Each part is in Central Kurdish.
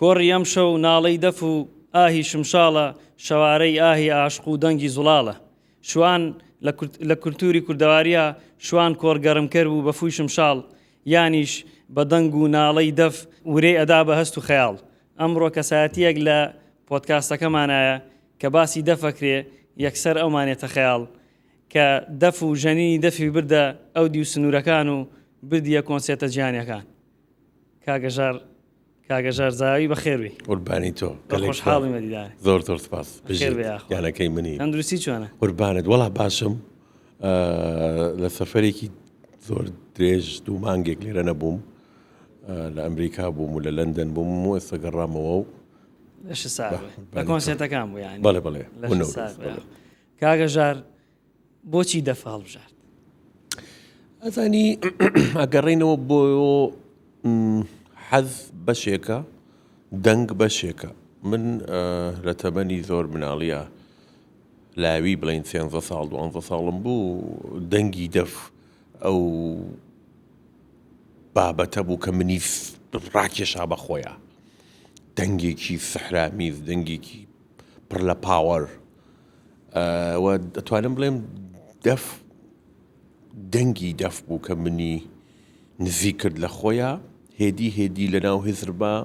کۆڕی ئەم شەو ناڵەی دەف و ئاهی شمشاڵە شەوارەی ئاهی عاشق و دەنگی زوڵاڵە شوان لە کولتوری کوردەواریە شوان کۆرگەڕمکەر بوو بە فووی شمشاڵ یانیش بە دەنگ و ناڵەی دەف ورێ ئەدا بە هەست و خەیاڵ. ئەمڕۆ کەسایەتیەک لە پۆدکاستەکەمانایە کە باسی دەفەکرێ یەکسەر ئەومانێتە خەیاڵ کە دەف و ژەنینی دەفی بردە ئەو دی و سنوورەکان و بردیە کۆنسێتە جیهانیەکان. کاگەژار زاوی بەخێروی قوربانی تۆ خۆشحاڵی مەدیدارێ زۆر سپاس یانەکەی منی تەندروستی چۆنە؟ قوربانت وەڵا باشم لە سەفەرێکی زۆر درێژ دوو مانگێک لێرە نەبووم لە ئەمریکا بووم و لە لەندەن بووم و ئێستا گەڕامەوە و لەش ساغ لە کۆنسێتەکان بوو یانی بەڵێ کاگەژار بۆچی دەف هەڵبژارد؟ ئەزانی ئەگەڕێینەوە بۆ حەز بەشێکە دەنگ بەشێکە. من لە تەمەنی زۆر مناڵیە لاوی بڵین 13 ساڵ 12 ساڵم بوو دەنگی دەف ئەو بابەتە بوو کە منی ڕاکێشا بە خۆیە. دەنگێکی سەحرامیز دەنگێکی پڕ لە پاوەڕ و دەتوانم بڵێم دەف دەنگی دەف بوو کە منی نزیک کرد لە خۆیە هێدی لە ناو هێزربا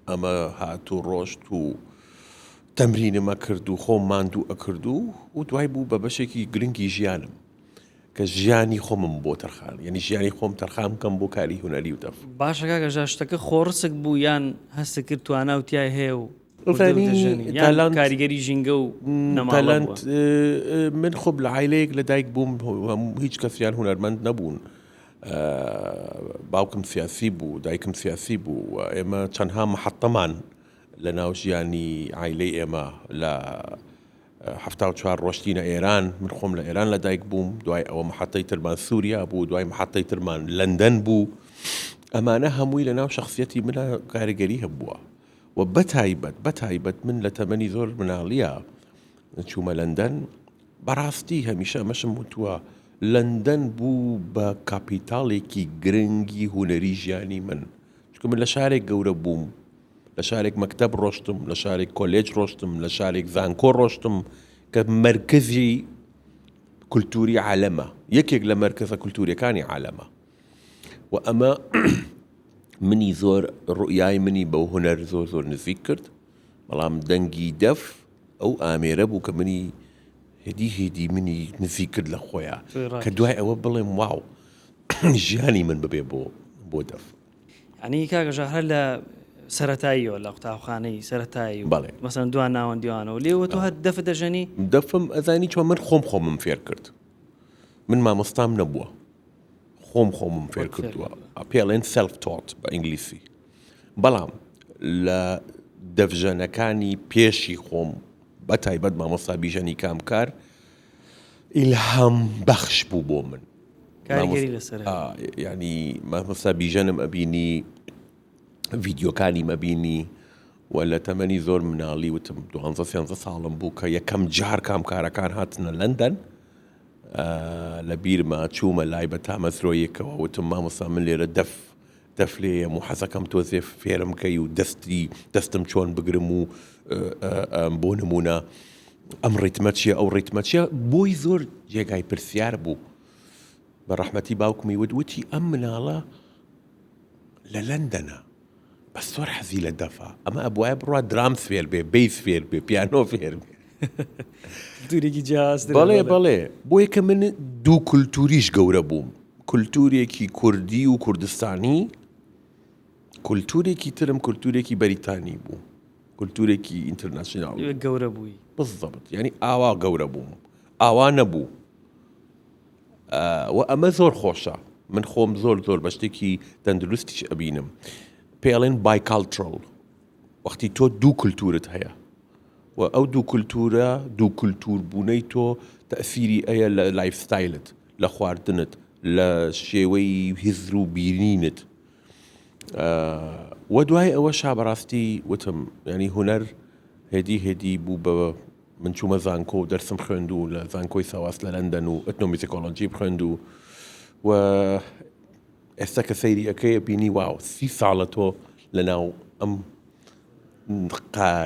ئەمە هات و ڕۆشت و تەمرینمە کرد و خۆم ماندوو ئەکرد و دوای بوو بە بەشێکی گرنگی ژیانم کە ژیانی خۆمم بۆ تەرخان یعنی ژیانی خۆم تەرخان بکەم بۆ کاری هونەری و دەف. باشە کاگەژار شتەکە خۆڕسک بوو یان هەست کرد توانە و تیای هەیە و کاریگەری ژینگە و تەلەنت. من خۆ لە عایلەیەک لە دایک بووم هیچ کەسیان هونەرمەند نەبوون. باوکم سیاسی بوو دایکم سیاسی بوو ئێمە چەندها محەتەمان لە ناو ژیانی عایلەی ئێمە لە 74 ڕۆشتینە ئێران. من خۆم لە ئێران لە دایک بووم دوای ئەوە محەتەی ترمان سووریا بوو دوای محەتەی ترمان لەندەن بوو. ئەمانە هەمووی لە ناو شخصیەتی منە کاریگەری هەبووە و بەتایبەت من لە تەمەنی زۆر مناڵیە چوومە لەندەن. بەڕاستی هەمیشە ئەمەشم وتووە لەندەن بوو بە کاپیتاڵێکی گرنگی هونەری ژیانی من چونکە من لە شارێک گەورە بووم لە شارێک مەکتەب ڕۆشتم لە شارێک کۆلێج ڕۆشتم لە شارێک زانکۆ ڕۆشتم کە مەرکزی کولتوری عالەمە یەکێک لە مەرکزە کولتوریەکانی عالەمە و ئەمە منی زۆر ڕوئیای منی بەو هونەر زۆر نزیک کرد. بەڵام دەنگی دەف ئەو ئامێرە بوو کە منی هێدی منی نزیک کرد لە خۆیە کە دوای ئەوە بڵێم واو ژیانی من ببێ بۆ دەف. ینی کاگەژار هەر لە سەرەتاییەوە لە قوتابخانەی سەرەتایی بەڵێ مەسەن دوان ناوەندیوانەوە لێوە تۆ هەر دەفت دەژەنی؟ دەفم ئەزانی چۆن من خۆمم فێر کرد. من مامۆستام نەبووە خۆمم فێر کردووە پێڵێن سەلف تۆت بە ئینگلیسی. بەڵام لە دەفژەنەکانی پێشی خۆم بەتایبەت مامۆستا بیژەنی کامکار ئیلهام بەخش بوو بۆ من. کاریگەری لەسەر ینی مامۆستا بیژەنم ئەبینی ڤیدیۆکانی مەبینی و لە تەمەنی زۆر مناڵی وتم 12 ساڵم بوو کە یەکەم جار کامکارەکان هاتنە لەندەن لە بیرما چوومە لای بە تامەزرۆیەکەوە وتم مامۆستا من لێرە دەف لێم و حەزەکەم تۆزێ فێرم کەی و دەستم چۆن بگرم و بۆ نمونە ئەم ڕیتمە چیە ئەو ڕیتمە چیە بۆی زۆر جێگای پرسیار بوو. بە ڕەحمەتی باوکمی وتی ئەم مناڵە لە لەندەنە بەس زۆر حەزی لە دەفە ئەمە ئەبوایە بڕوا درام فێر بێ بیس فێر بێ پیانۆ فێر بێ کولتورێکی جیاز. بەڵێ بۆیە کە من دوو کولتوریش گەورە بووم کولتورێکی کوردی و کوردستانی کولتورێکی ترم کولتورێکی بەریتانی بوو کولتورێکی ئینتەرناسیۆناڵ گەورە بووی بەڵێ ینی ئاوا گەورە بووم ئاوا نەبوو و ئەمە زۆر خۆشە. من خۆم زۆر بە شتێکی تەندروستیش ئەبینم پێڵێن بایکالترۆل وەختی تۆ دوو کولتورت هەیە و ئەو دوو کولتورە دوو کولتور بوونەی تۆ تەئسیری ئەیە لە لایف ستایلت لە خواردنت لە شێوەی هیزر و بینینت و دوای ئەوە شابڕاستی وتم ینی هونەر هێدی بوو بە من چوومە زانکۆ و دەرسم خوێند و لە زانکۆی ساواس لە لەندەن و ئەتنۆمیزیکۆلۆجی بخوێند و ئێستا کە سەیری ئەەکەی بینی واو 30 ساڵە تۆ لە ناو ئەم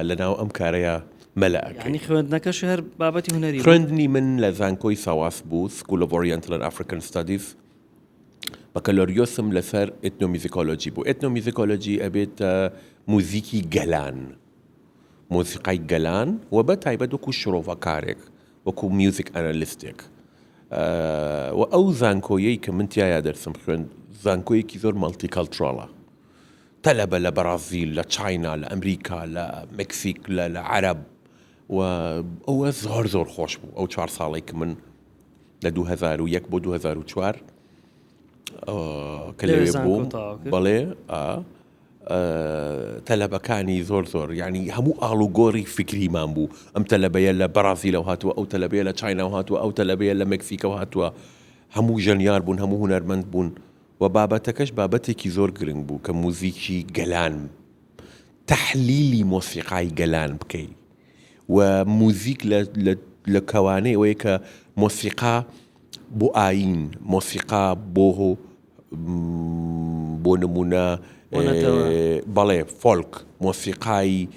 لەناو ئەم کارەیە مەلەکە ینی خوێندنەکەش هەر بابەتی هوەری خوێندنی من لە زانکۆی ساواس بوو School of Oriental and African Studies بەکەلۆریۆسم لەسەر ئێتنۆمیزیکۆلۆجی بوو ئێتنۆمیزیکۆلۆجی ئەبێت موزیکی گەلان مۆسیقای گەلان و بە تایبەت وەکو شرۆڤەکارێک وەکو میوزیک ئەنالیستێک و ئەو زانکۆیەی کە من تایە دەرسم خوێند زانکۆیەکی زۆر مەڵتی کەڵترۆڵە تەلەبە لە بەرازیل لە چاینا لە ئەمریکا لە مەکسیک لە عەرەب و ئەوە زۆر زۆر خۆش بوو ئەو 4 ساڵی کە من لە 2001 بۆ 2004 کە لەوێ بووم بەڵێ تەلەبەکانی زۆر زۆر یعنی هەموو ئاڵوگۆڕی فکریمان بوو ئەم تەلەبەیە لە بەرازیلەوە هاتووە ئەو تەلەبەیە لە چاینا هاتووە ئەو تەلەبەیە لە مەکسیکەوە هاتووە هەموو ژەنیار بوون هەموو هونەرمەند بوون و بابەتەکەش بابەتێکی زۆر گرنگ بوو کە موزیکی گەلان تەحلیلی مۆسیقای گەلان بکەی و موزیک لە کەوانەی ئەوەیە کە مۆسیقا بۆ ئاین مۆسیقا بۆ نمونە بەڵێ فۆلک مۆسیقای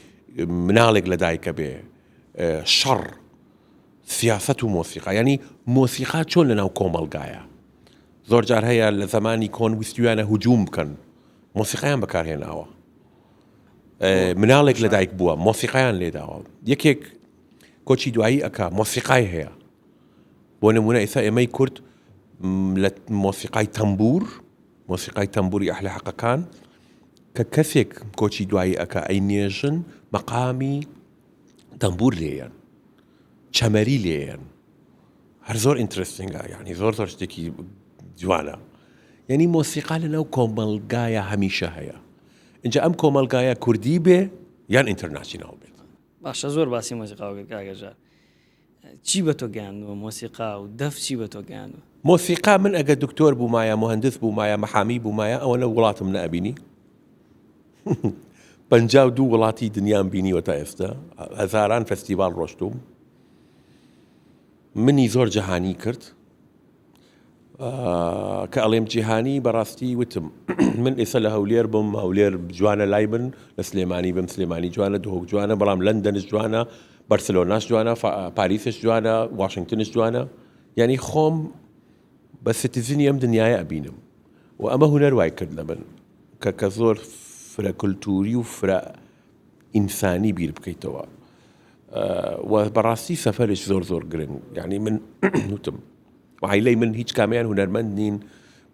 مناڵێک لە دایکە بێ شەڕ سیاست و مۆسیقا ینی مۆسیقا چۆن لەناو کۆمەڵگایە زۆر جار هەیە لە زمانی کۆن ویستویانە هجووم بکەن مۆسیقایان بەکارهێناوە مناڵێک لە دایک بووە مۆسیقایان لێداوە یەکێک کۆچی دوایی ئەکا مۆسیقای هەیە بۆ نمونە ئێستا ئێمەی کورد لە مۆسیقای تەمبوری ئەحلە حەقەکان کە کەسێک کۆچی دوایی ئەکا ئەینێژن مەقامی تەمبور لێیان چەمەری لێیان هەر زۆر ئینترستینگە یعنی زۆر زۆر شتێکی جوانە یعنی مۆسیقا لەناو کۆمەڵگایە هەمیشە هەیە اینجا ئەم کۆمەڵگایە کوردی بێ یان ئینتەرناسیۆناڵ بێت باشە زۆر باسی مۆسیقا وەگەر کاگەژار چی بە تۆ گەیاندووە مۆسیقا و دەف چی بە تۆ گەیاندووە مۆسیقا من ئەگە دکتۆر بوومایە مهندس بوومایە مەحامی بوومایە ئەوە لە وڵاتم نەبینی 52 وڵاتی دنیام بینیوە تا ئێستا هەزاران فەستیڤال ڕۆشتوم منی زۆر جەهانی کرد کە ئەڵێم جیهانی بەڕاستی وتم من ئێستا لە هەولێر بم هەولێر جوانە لای من لە سلێمانی بم سلێمانی جوانە دهۆک جوانە بەڵام لەندەنش جوانە بەرسلۆناش جوانە پاریسش جوانە واشنگتنش جوانە یعنی خۆم بە سیتیزنی ئەم دنیاە ئەبینم و ئەمە هونەر وای کرد لە من کە زۆر فرە کولتوری و فرە ئینسانی بیر بکەیتەوە و بەڕاستی سەفەرش زۆر زۆر گرنگ یعنی من وتم وعیلەی من هیچ کامیان هونەرمەند نین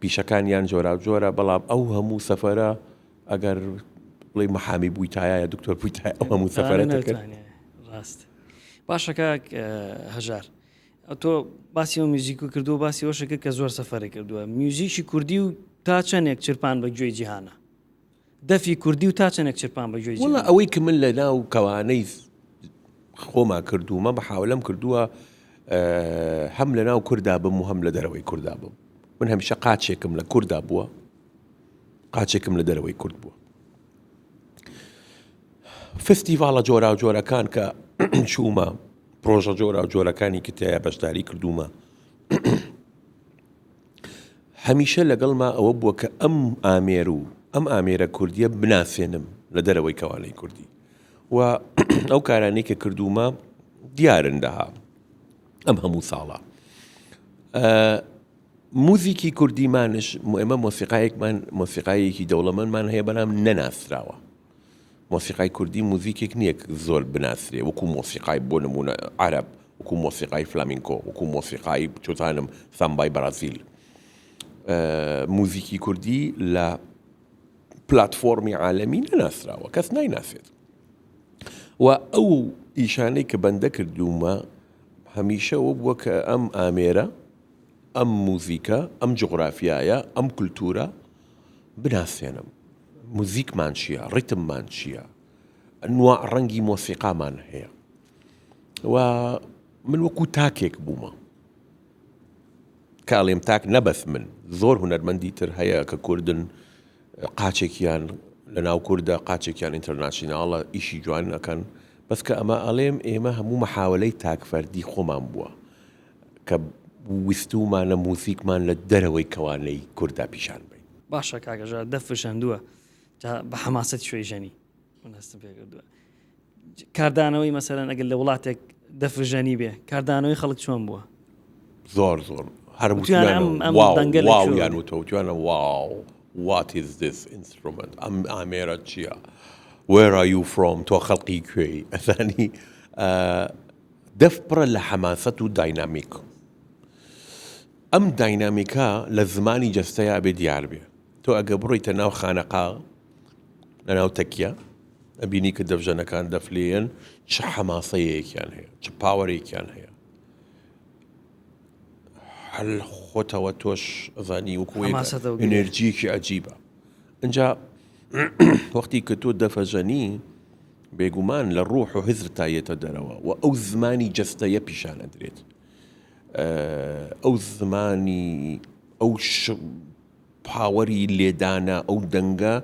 پیشەکانیان جۆرا جۆرە بەڵام ئەو هەموو سەفەرە ئەگەر بڵێ مەحامی بوویتایە یا دکتۆر بوویتایە ئەو هەموو سەفەرەتەکە ڕاست باشەکە هەژار تۆ باسی ئەو میوزیک و کردو باسی ئەوشەکە کە زۆر سەفەرە کردووە میوزیکی کوردی و تا چەندێک چرپان بە گوێی جیهانە دەفی کوردی و تا چەندێک چرپان بە گوێی جیهانە ئەوەی کە من لە ناو کەوانەی خۆما کردومە بە حاولەم کردووە هەم لە ناو کوردا بم و هەم لە دەرەوەی کوردا بم من هەمیشە قاچێکم لە کوردا بووە قاچێکم لە دەرەوەی کورد بووە فستیڤالە جۆرا و جۆرەکان کە چوومە پرۆژە جۆرا و جۆرەکانی کە تایە بەشداری کردومە هەمیشە لەگەڵما ئەوە بووە کە ئەم ئامێرە کوردیە بناسێنم لە دەرەوەی کەوانەی کوردی و ئەو کارانەی کە کردومە دیارن دەها ئەم هەموو ساڵە موزیکی کوردیمانش ئێمە مۆسیقایەکی دەوڵەمەندمان هەیە بەنام نەناسراوە مۆسیقای کوردی موزیکێک نییە زۆر بناسرێ وەکو مۆسیقای بۆ نمونە عەرەب وەکو مۆسیقای فلامینکۆ وەکو مۆسیقای چۆتانم سامبای بەرازیل موزیکی کوردی لە پلاتفۆرمی عالەمی نەناسراوە کەس نایناسێت و ئەو ئیشانەی کە بەندە کردومە هەمیشە ئەوە بووە کە ئەم ئامێرە ئەم موزیکە ئەم جغرافیایە ئەم کولتورە بناسێنم موزیکمان چییە ڕیتممان چییە نوع ڕەنگی مۆسیقامان هەیە و من وەکو تاکێک بوومە کاڵێم تاک نەبەس من زۆر هونەرمەندی تر هەیە کە کوردن قاچێکیان لە ناو کووردە قاچێکیان ئینتەرناسیۆناڵە ئیشی جوان ئەەکەن بەس کە ئەمە ئەڵێم ئێمە هەموو مەحاولەی تاکفەردی خۆمان بووە کە ویستومانە موزیکمان لە دەرەوەی کەوانەی کووردا پیشان بین باشە کاگەژار دەفشەندووە بە حەماست شوێژەنی مناسب پێ کردووە کاردانەوەی مەسەلەن ئەگەر لە وڵاتێک دەفرژەنی بێ کاردانەوەی خەڵک چۆن بووە زۆر هەر دەنگەل واو یان وتوانە واو what is this instrument ئامێرە چییە where are you from تۆ خەڵقی کوێی ئەزانی دەف پڕە لە حەماسەت و داینامیک ئەم داینامیکا لە زمانی جەستەیە بێ دیار بێ تۆ ئەگە بڕۆیتە ناو خانەقا لە ناو تەکیە ئەبینی کە دەفژەنەکان دەفلێن چ حەماسەیەکیان هەیە چ پاوەرێکیان هەیە هەل خۆتەوە تۆش ئەزانی وەکوێک ئێنەرجیەکی عەجیبە ئەنجا وەختی کە تۆ دەفەژەنی بێگومان لە ڕوح و حزرتایەتە دەرەوە و ئەو زمانی جەستەیە پیشان ئەدرێت ئەو زمانی ئەو پاوەری لێدانە ئەو دەنگە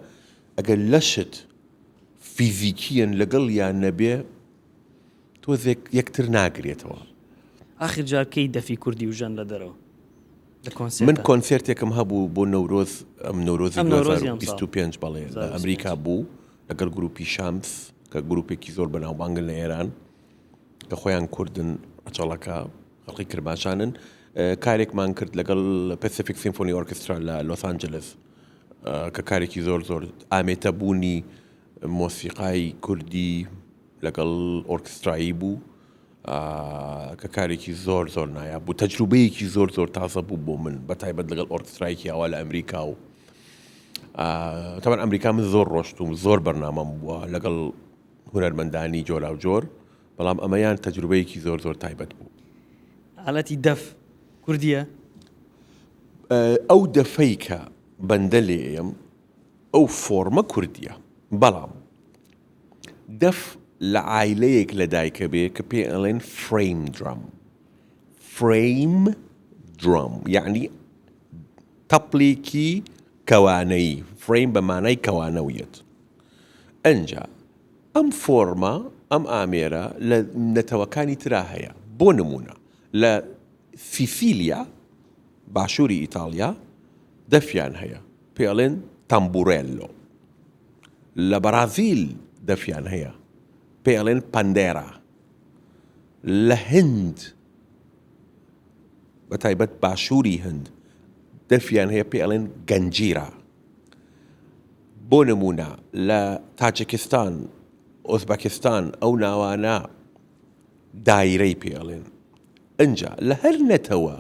ئەگەر لەشت فیزیکیەن لەگەڵ یان نەبێ تۆ یەکتر ناگرێتەوە ئاخر جارکەی دەفی کوردی و ژەن لە دەرەوە من کۆنسێرتێکم هەبوو بۆ نەورۆز ئەم نەورۆزی 2025 بەڵێ لە ئەمریکا بوو لەگەڵ گروپی شامس کە گروپێکی زۆر بەناوبانگن لە ئێران کە خۆیان کوردن ئەچەڵەکە خەڵقی کرماشانن کارێکمان کرد لەگەڵ پەسیفیک سیمفۆنی ئۆرکسترا لە لۆس ئانجلس کە کارێکی زۆر ئامێتە بوونی مۆسیقای کوردی لەگەڵ ئۆرکسترایی بوو کە کارێکی زۆر نایاب بوو تەجروبەیەکی زۆر تازە بوو بۆ من بەتایبەت لەگەڵ ئۆرکسترایکی ئاوا لە ئەمریکا و تەمان ئەمریکا من زۆر ڕۆشتوم زۆر بەرنامەم بووە لەگەڵ هونەرمەندانی جۆرا و جۆر بەڵام ئەمەیان تەجروبەیەکی زۆر تایبەت بوو حالەتی دەف کوردیە ئەو دەفەی کە بەندە لێم ئەو فۆرمە کوردیە بەڵام دەف لە عایلەیەک لە دایکە بێ کە پێ ئەڵێن فریم درام یعنی تەپڵێکی کەوانەی فریم بە مانای کەوانەویەت ئەنجا ئەم فۆرمە ئەم ئامێرە لە نەتەوەکانی ترا هەیە بۆ نمونە لە سیسیلیا باشووری ئیتالیا دەفیان هەیە پێ ئەڵێن تامبورێلۆ لە بەرازیل دەفیان هەیە پێ ئەڵێن پەندێرا لە هند بەتایبەت باشووری هند دەفیان هەیە پێ ئەڵێن گەنجیرە بۆ نمونە لە تاجیکستان ئۆزبەکستان ئەو ناوانە دایرەی پێ ئەڵێن ئەنجا لە هەر نەتەوە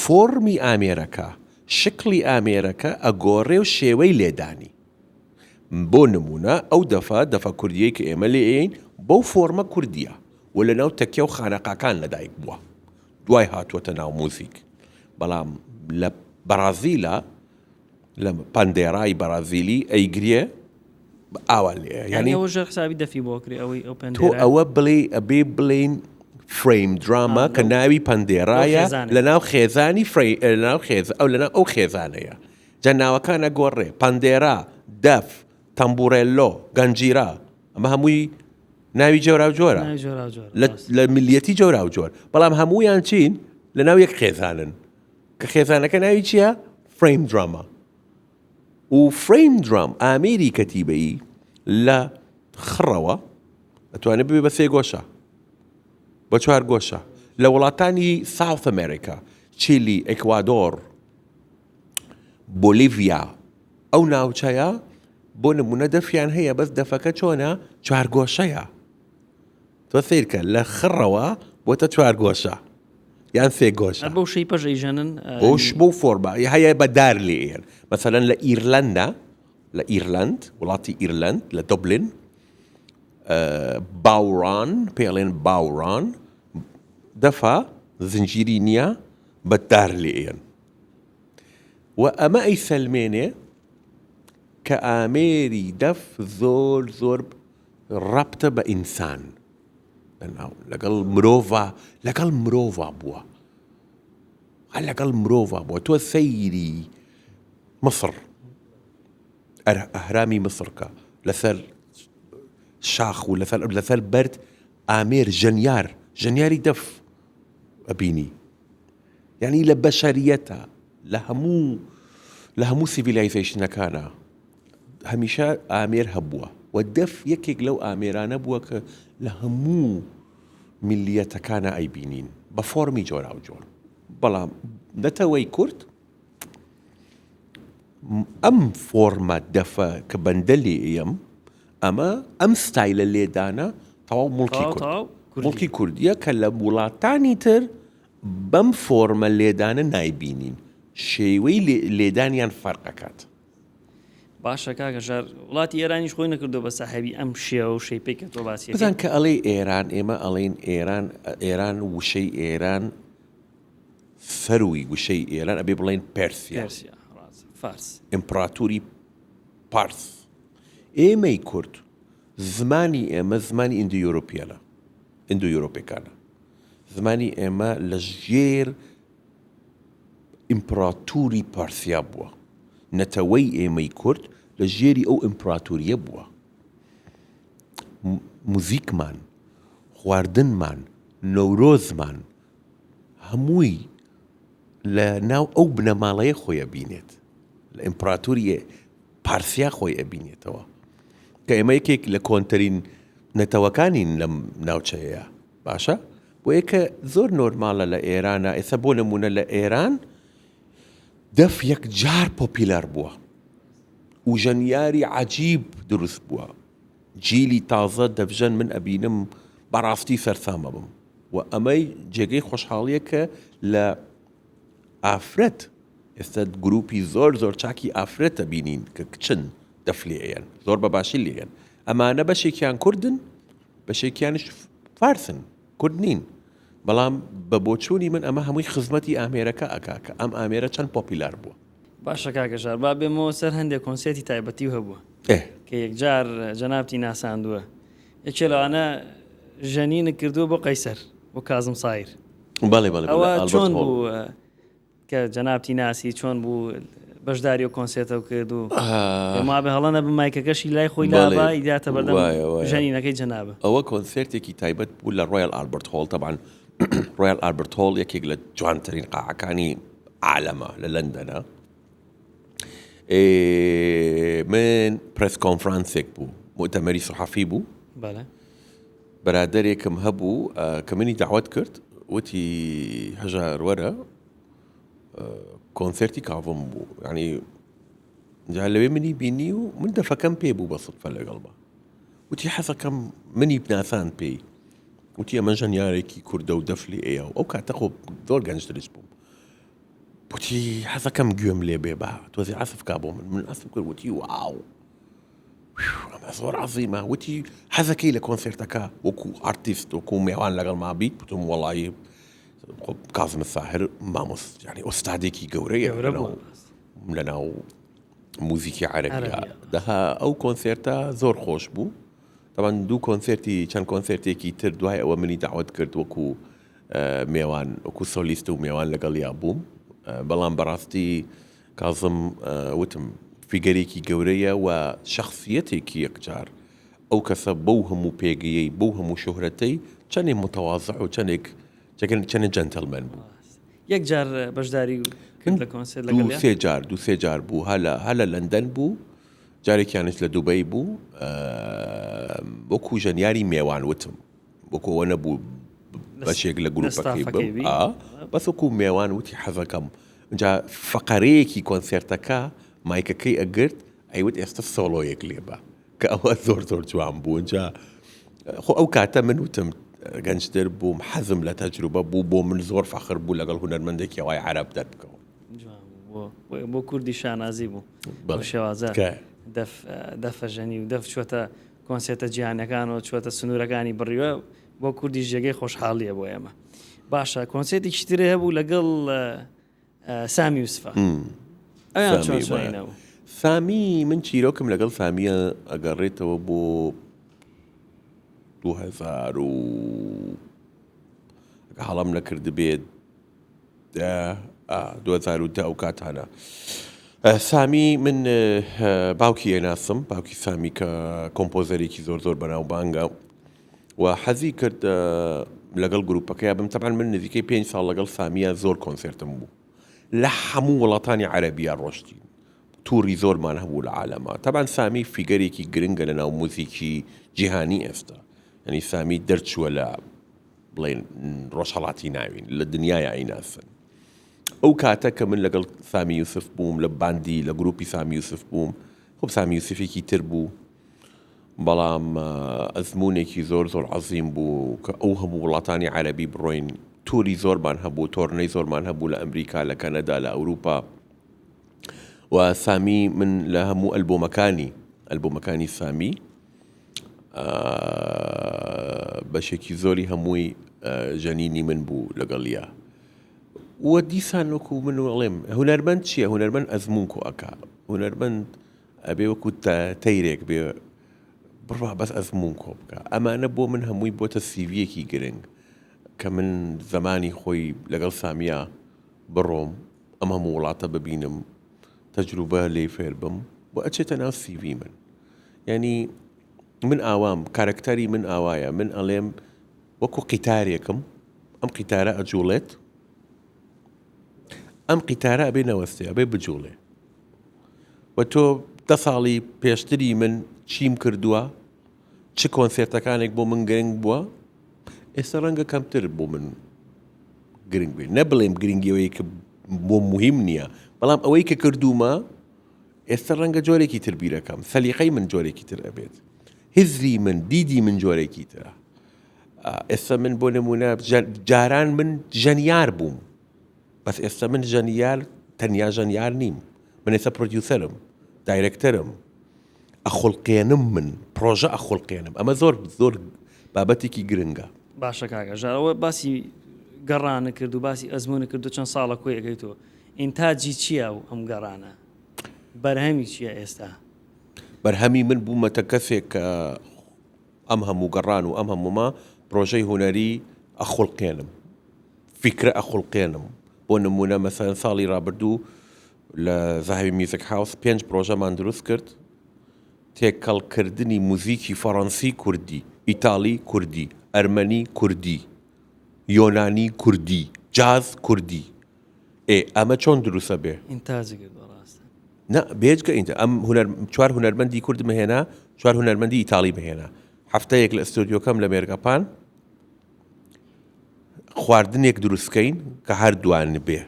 فۆرمی ئامێرەکە شکلی ئامێرەکە ئەگۆڕێ و شێوەی لێدانی بۆ نمونە ئەو دەفە کوردیەی کە ئێمە لێین بەو فۆرمە کوردیە و لە ناو تەکیە و خانەقاکان لەدایک بووە دوای هاتووەتە ناو موزیک بەڵام لە بەرازیلە لە پەندێرای بەرازیلی ئەیگرێ ئاوا لێ یعنی ئەوە ژەر حسابی دەفی بۆ کرێ ئەوەی ئەو تۆ ئەوە ئەبێ بڵێن فریم درامە کە ناوی پەندێرایە لە ناو خێزانی لەناو ئەو خێزانەیە جا ناوەکانە گۆڕێ پەندێرا دەف تەمبورێلۆ گەنجیرا ئەمە هەمووی ناوی جۆرا و جۆرە لە ملیەتی جۆرا و جۆر بەڵام هەموویان چین لە ناو یەک خێزانن کە خێزانەکە ناوی چییە؟ فریم درامە و فریم درام ئامێری کەتیبەیی لە خڕەوە ئەتوانێت ببێ بە 3 گۆشە بە 4 گۆشە لە وڵاتانی ساوث ئەمریکا چیلی ئەکوادۆر بۆلیڤیا ئەو ناوچەیە بۆ نمونە دەفیان هەیە بەس دەفەکە چۆنە 4 گۆشەیە تۆ سیرکە لە خڕەوە بۆتە 4 گۆشە یان 3 گۆشە بەو شەی پەژەیژەنن بۆ فۆرما هەیە بەدار لێر مەسەلەن لە ئیرلەندا لە ئیرلەند وڵاتی ئیرلەند لە دۆبلین باوران پێڵێن باوران دەفا زنجیری نییە بەدار لێن و ئەمە ئەی سەلمێنێ کە ئامێری دەف زۆر ڕەبتە بە ئینسان لەگەڵ مرۆڤ بووە لەگەڵ مرۆڤ بووە تۆ سەیری مصر ئەهرامی مصرکە لەسەر شاخ و لەسەر بەرد ئامێر ژەنیاری دەف ئەبینی یعنی لە بەشەریەتە لە هەموو سیڤیلایزیشنەکانە هەمیشە ئامێر هەبووە و دەف یەکێک لەو ئامێرانە بووە کە لە هەموو میلیەتەکانە ئەیبینین بە فۆرمی جۆرا و جۆر. بەڵام نەتەوەی کورد ئەم فۆرمە دەفە کە بەندە لێ ئەم ئەمە ئەم ستایلە لێدانە تەواو مڵکی کوردیە کە لە وڵاتانی تر بەم فۆرمە لێدانە نایبینین، شێوەی لێدانیان فەرقەکات. باشە کاکە ژار وڵاتی ئێرانیش خۆی نەکردو بە ساحەبی ئەم شێوە و شەیپەی کە تۆ باسی بزان کە ئەڵێ ئێران ئێمە ئەڵێن ئێران وشەی ئێران فەروی وشەی ئێران ئەبێ بڵێن پێرسیا فارس ئیمپراتوری پارس. ئێمەی کورد زمانی ئێمە زمانی ئیندو-یۆرۆپیەکانە، زمانی ئێمە لە ژێر ئیمپراتوری پارسیا بووە، نەتەوەی ئێمەی کورد لە ژێری ئەو ئیمپراتوریە بووە. موزیکمان، خواردنمان، نەورۆزمان هەمووی لە ناو ئەو بنەماڵەیە خۆی ئەبینێت، لە ئیمپراتوری پارسیا خۆی ئەبینێتەوە کە ئێمە یەکێک لە کۆنتەرین نەتەوەکانین لەم ناوچەیە. باشە بۆ یەکە زۆر نۆرمالە لە ئێرانە. ئێستا بۆ نمونە لە ئێران دەف یەکجار پۆپیلار بووە و ژەنیاری عەجیب دروست بووە. جیلی تازە دەبژەن من ئەبینم بەڕاستی سەرسامە بم و ئەمەی جێگەی خۆشحاڵیە کە لە ئافرەت ئێستا گروپی زۆر چاکی ئافرەتە بینین کە کچن دەف لێیان زۆر بەباشی لێیان. ئەمانە بەشێکیان کوردن بەشێکیانش فارسن، کورد نین. بەڵام بە بۆچوونی من ئەمە هەمووی خزمەتی ئامێرەکە ئەکا کە ئەم ئامێرە چەند پۆپیلار بووە. باشە کاکە ژار با بێمەوە سەر هەندێک کۆنسێتی تایبەتی هەبووە کە یەکجار جەنابتی ناساندووە. یەکێ لەوانە ژەنینە کردووە بۆ قەیسەر بۆ کازم سایر. ئەوە چۆن بوو کە جەنابتی ناسی، چۆن بوو بەشداری و کۆنسێتەوە کرد و ما بە هەڵەنە بمایکەکەشی لای خۆی لابا ئیداتە بەردەم ژەنینەکەی جەنابە. ئەوە کۆنسێرتێکی تایبەت بوو لە ڕۆیال ئالبرت هۆڵ. طبعاً ڕۆیال ئالبرت هۆڵ یەکێک لە جوانترین قاعەکانی عالەمە لە لەندەنە. من پرس کۆنفرانسێک بوو، مؤتەمەری سەحافی بوو، بەرادەرێکم هەبوو کە منی داوەت کرد، وتی هەژار وەرە کۆنسێرتی کاڤم بوو. یعنی جا لەوێ منی بینی و من دەفەکەم پێ بوو بە سوودفە لەگەڵ بە، وتی حەزەکەم منی بناسان پێی، وتی ئەمە ژەنیارێکی کوردە و دەف لێ ئەیە و ئەو کاتە خۆ زۆر گەنجترش بووم. وتی حەزەکەم گوێم لێ بێ بە تۆزی عەسف کا بۆ من عەسف کرد. وتی واو ئەمە زۆر عەزیمە. وتی حەزەکەی لە کۆنسێرتەکە وەکو ئارتیست وەکو میێوان لەگەڵ ما بیت؟ وتم وەڵی کازم ساهر مامۆس یعنی ئۆستادێکی گەورەیە لەناو موزیکی عەرەبیە. دەها ئەو کۆنسێرتە زۆر خۆش بوو. طبعاً دوو کۆنسێرتی چەند کۆنسێرتێکی تر دوای ئەوە منی داوەت کرد وەکو میێوان وەکو سۆلیست و میێوان لەگەڵیا بووم. بەڵام بەڕاستی کازم وتم فیگەرێکی گەورەیە و شەخسیەتێکی یەکجار. ئەو کەسە بەو هەموو پێگەیەی بەو هەموو شۆهرەتەی چەندێک متەواضع و چەندێک جەنتەلمەن بوو. یەکجار بەشداری کرد لە کۆنسێرت لەگەڵ دوو سێ جار بوو. هە لە لەندەن بوو، جارێکیانش لە دووبەی بوو وەکو ژەنیاری میێوان وتم، وەکو ئەوە نەبوو بەشێک لە گروپەکەی بم بەس وەکو میێوان وتی حەزەکەم. جا فەقەرەیەکی کۆنسێرتەکە مایکەکەی ئەگرت ئەیوت ئێستا سۆڵۆیەک لێ بە کە ئەوە زۆر جوان بوو. جا خۆ ئەو کاتە من وتم گەنجتر بووم، حەزم لە تەجروبە بوو، بۆ من زۆر فەخر بوو لەگەڵ هونەرمەندێکی ئەوەی عەرەب دەبکەوە. بۆ کوردی شانازی بوو شێوازە دەفە ژەنی و دەف چوەتە کۆنسێتە جیهانیەکانەوە، چوەتە سنوورەکانی بڕیوە، بۆ کوردی ژێگەی خۆشحاڵیە بۆ ئێمە. باشە کۆنسێتێکی ترێ هەبوو لەگەڵ سامی یوسفە. ئەیان چۆن شوێنەوە؟ سامی من چیرۆکم لەگەڵ سامیە ئەگەڕێتەوە بۆ 2000 و هەڵام نەکرد بێت 2010 ئەو کاتانە. سامی من باوکی ئێناسم، باوکی سامی کە کۆمپۆزەرێکی زۆر بەناوبانگە و حەزی کرد لەگەڵ گروپەکەی بم. طبعاً من نزیکەی 5 ساڵ لەگەڵ سامیە زۆر کۆنسێرتم بوو لە هەموو وڵاتانی عەرەبیە ڕۆشتین، تووری زۆرمان هەبوو لە عالەما. طبعاً سامی فیگەرێکی گرنگە لە ناو موزیکی جیهانی ئێستا، ینی سامی دەرچووە لە بڵێن ڕۆژهەڵاتی ناوین لە دنیای ئایناسن. ئەو کاتە کە من لەگەڵ سامی یوسف بووم لە باندی لە گروپی سامی یوسف بووم، خۆب سامی یوسفێکی تر بوو، بەڵام ئەزمونێکی زۆر زۆر عەزیم بوو کە ئەو هەموو وڵاتانی عەرەبی بڕۆین. تووری زۆرمان هەبوو، تۆڕنەی زۆرمان هەبوو لە ئەمریکا، لە کەنەدا، لە ئەوروپا. و سامی من لە هەموو ئەلبۆمەکانی سامی بەشێکی زۆری هەمووی ژەنینی من بوو لەگەڵیە. و دیسان وەکو من وەڵێم هونەرمەند چییە؟ هونەرمەند ئەزمون کۆ ئەکا، هونەرمەند ئەبێ وەکو تەیرێک بێ بڕوا بەس ئەزمون کۆ بکە. ئەمانە بۆ من هەمووی بۆتە سیڤیەکی گرنگ کە من زمانی خۆی لەگەڵ سامیە بڕۆم، ئەم هەموو وڵاتە ببینم، تەجروبە لێی فێر بم بۆ ئەچێتە ناو سیڤی من. یعنی من ئاوام، کارکتەری من ئاوایە، من ئەڵێم وەکو قیتارێکم، ئەم قیتارە ئەجوڵێت، ئەم قیتارە ئەبێ نەوەستێ، ئەبێ بجوڵێ. و تۆ 10 ساڵی پێشتری من چیم کردووە، چ کۆنسێرتەکانێک بۆ من گرنگ بووە، ئێستا ڕەنگە کەمتر بۆ من گرنگ بێ. نەبڵێم گرنگیەوەی کە بۆ مهم نییە، بەڵام ئەوەی کە کردومە ئێستا ڕەنگە جۆرێکی تر بیرەکەم، سەلیقەی من جۆرێکی تر ئەبێت، هزری من، دیدی من جۆرێکی ترە. ئێستا من بۆ نمونە جاران من ژەنیار بووم، بەس ئێستا من ژەنیار تەنیا ژەنیار نیم، من ئێستا پرۆدیوسەرم، دایرەکتەرم، ئەخڵقێنم، من پرۆژە ئەخڵقێنم. ئەمە زۆر زۆر بابەتێکی گرنگە. باشە کاکە ژارەوە باسی گەڕانە کرد و باسی ئەزمونە کرد و چەند ساڵە کۆی ئەەکەیتەوە. ئینتاجی چییە و ئەم گەڕانە؟ بەرهەمی چییە ئێستا؟ بەرهەمی من بوومەتە کەسێک کە ئەم هەموو گەڕان و ئەم هەموومە پرۆژەی هونەری ئەخڵقێنم، فیکرە ئەخڵقێنم. بۆ نمونە مەسەلەن ساڵی ڕابردوو لە زاهوی میوزیک هاوس 5 پرۆژەمان دروست کرد، تێکەڵکردنی موزیکی فەڕەنسی کوردی، ئیتاڵی کوردی، ئەرمەنی کوردی، یۆنانی کوردی، جاز کوردی. ئەمە چۆن دروستە بێ؟ ئینتاجی کرد بەڕاستە. نه بێجگە ئینتە ئەم 4 هونەرمەندی کورد مهێنا، 4 هونەرمەندی ئیتاڵی مهێنا. هەفتەیەک لە ئەستۆدیۆکەم لە مێرگەپان خواردنێک دروستکەین کە هەردووان بێ.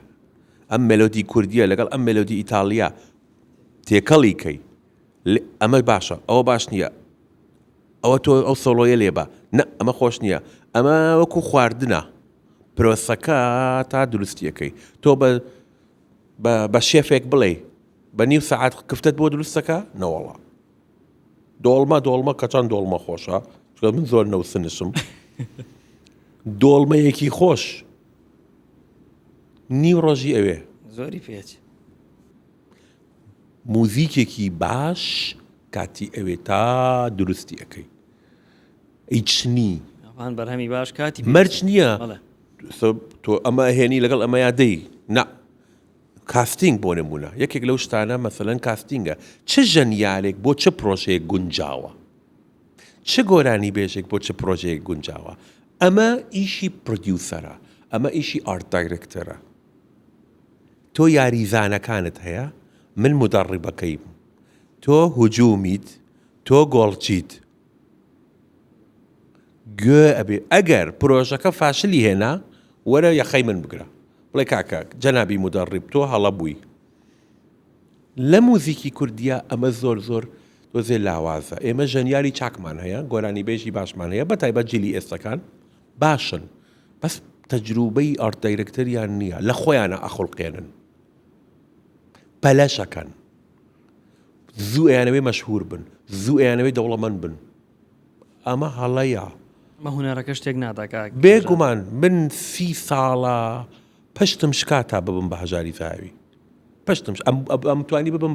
ئەم مێلۆدی کوردیە لەگەڵ ئەم مێلۆدی ئیتاڵیا تێکەڵی کەی، ئەمە باشە، ئەوە باش نییە، ئەوە تۆ ئەو سۆڵۆیە لێبە، نە ئەمە خۆش نییە، ئەمە وەکو خواردنە، پرۆسەکە تا دروستیەکەی. تۆ بە شێفێک بڵێ بە نیو سەعات کفتت بۆ دروستەکە، نەوەڵا دۆڵمە کە چەند دۆڵمە خۆشە، من زۆر نەوسنشم، دۆڵمەیەکی خۆش نیو ڕۆژی ئەوێ. زۆری پێچ موزیکێکی باش کاتی ئەوێ تا دروستی ئەەکەی، ئیچنی ئەوان بەرهەمی باش کاتی مەرج نییە. تۆ ئەمە هێنی لەگەڵ ئەمە یادەی نا کاستینگ بۆ نمونە یەکێک لەو شتانە مەسەلەن کاستینگە. چ ژەنیارێک بۆ چه پرۆژەیەک گونجاوە، چه گۆرانی بێژێک بۆ چه پرۆژەیەک گونجاوە. ئەمە ئیشی پرۆدیوسەرە، ئەمە ئیشی ئارت دایرەکتەرە. تۆ یاریزانەکانت هەیە، من مدەڕیبەکەیم، تۆ هجوومیت، تۆ گۆڵچیت. گوێ ئەبێ ئەگەر پرۆژەکە فاشلی هێنا وەرە یەخەی من بگرە، بڵێ کاکە جەنابی مدەڕیب تۆ هەڵە بووی. لە موزیکی کوردیە ئەمە زۆر زۆر دۆزێ لاوازە. ئێمە ژەنیاری چاکمان هەیە، گۆرانی بێژی باشمان هەیە، بەتایبەت جیلی ئێستەکان باشن، بەس تەجروبەی ئارت دایرەکتەریان نییە، لە خۆیانە ئەخڵقێنن، پەلەشەکەن، زوو ئەیانەوێ مەشهور بن، زوو ئەیانەوێ دەوڵەمەند بن. ئەمە هەڵەیە. مە هونەرەکە شتێک ناداکات. بێگومان من 30 ساڵە پشتم شکاتا ببم بە هەژاری زاوی، پشتم ئەم توانی ببم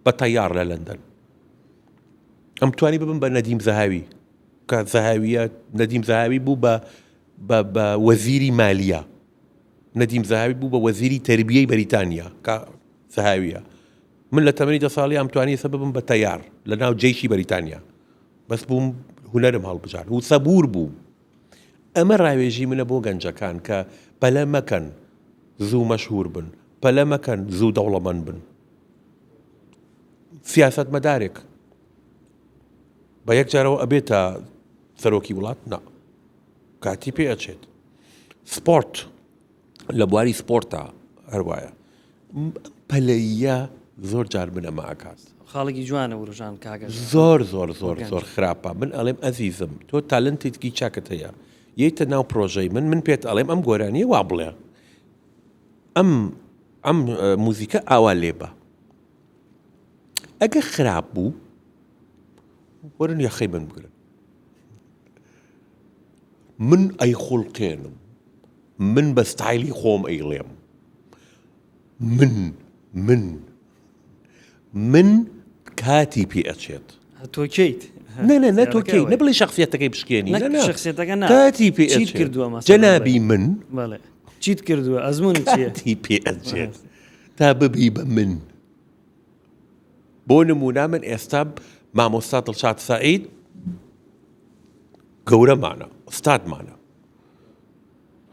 بە تەیار لە لەندەن، ئەم توانی ببم بە نەدیم زەهاوی کە زەهاویە. نەدیم زەهاوی بوو بە وەزیری مالیە، نەدیم زەهاوی بوو بە وەزیری تەربیەی بەریتانیا کە زەهاویە. من لە تەمەنی 10 ساڵی ئەم توانی سە ببم بە تەیار لە ناو جێیشی بەریتانیا، بەس بووم هونەرم هەڵبژار و سەبور بوو. ئەمە ڕاوێژی منە بۆ گەنجەکان کە پەلە مەکەن زوو مەشهور بن، پەلە مەکەن زوو دەوڵەمەند بن. سیاست مەدارێک بە یەک جارەوە ئەبێتە سەرۆکی وڵات نا کاتی پێ ئەچێت سپۆرت لە بواری سپۆرتە هەروایە پەلەیە زۆر جار من ئەمە ئاکات خاڵێکی جوانە وروژان کاگە زۆر زۆر زۆر زۆر خراپە من ئەڵێم ئەزیزم تۆ تالنتێکی چاکت هەیە یەیتە ناو پرۆژەی من پێت ئەڵێم ئەم گۆرانیە وا بڵێ ئەم موزیکە ئاوا لێبە ئەگە خراپ بوو وەرن یەخەی من بگرن من ئەیخوڵقێنم من بە ستایلی خۆم ئەیڵێم من کاتی پێ ئەچێت تۆکەیت نە تۆکەی نەبڵێ شخصیەتەکەی بشکێنی شخصیەتەکە کاتی پێ چیت کردووە مەسەڵەن جەنابی من بەڵێ چیت کردووە ئەزمون چیە کاتی پێ ئەچێت تا ببی بە من بۆ نمونا من ئێستا مامۆستا دڵشاد سەعید گەورەمانە ئوستادمانە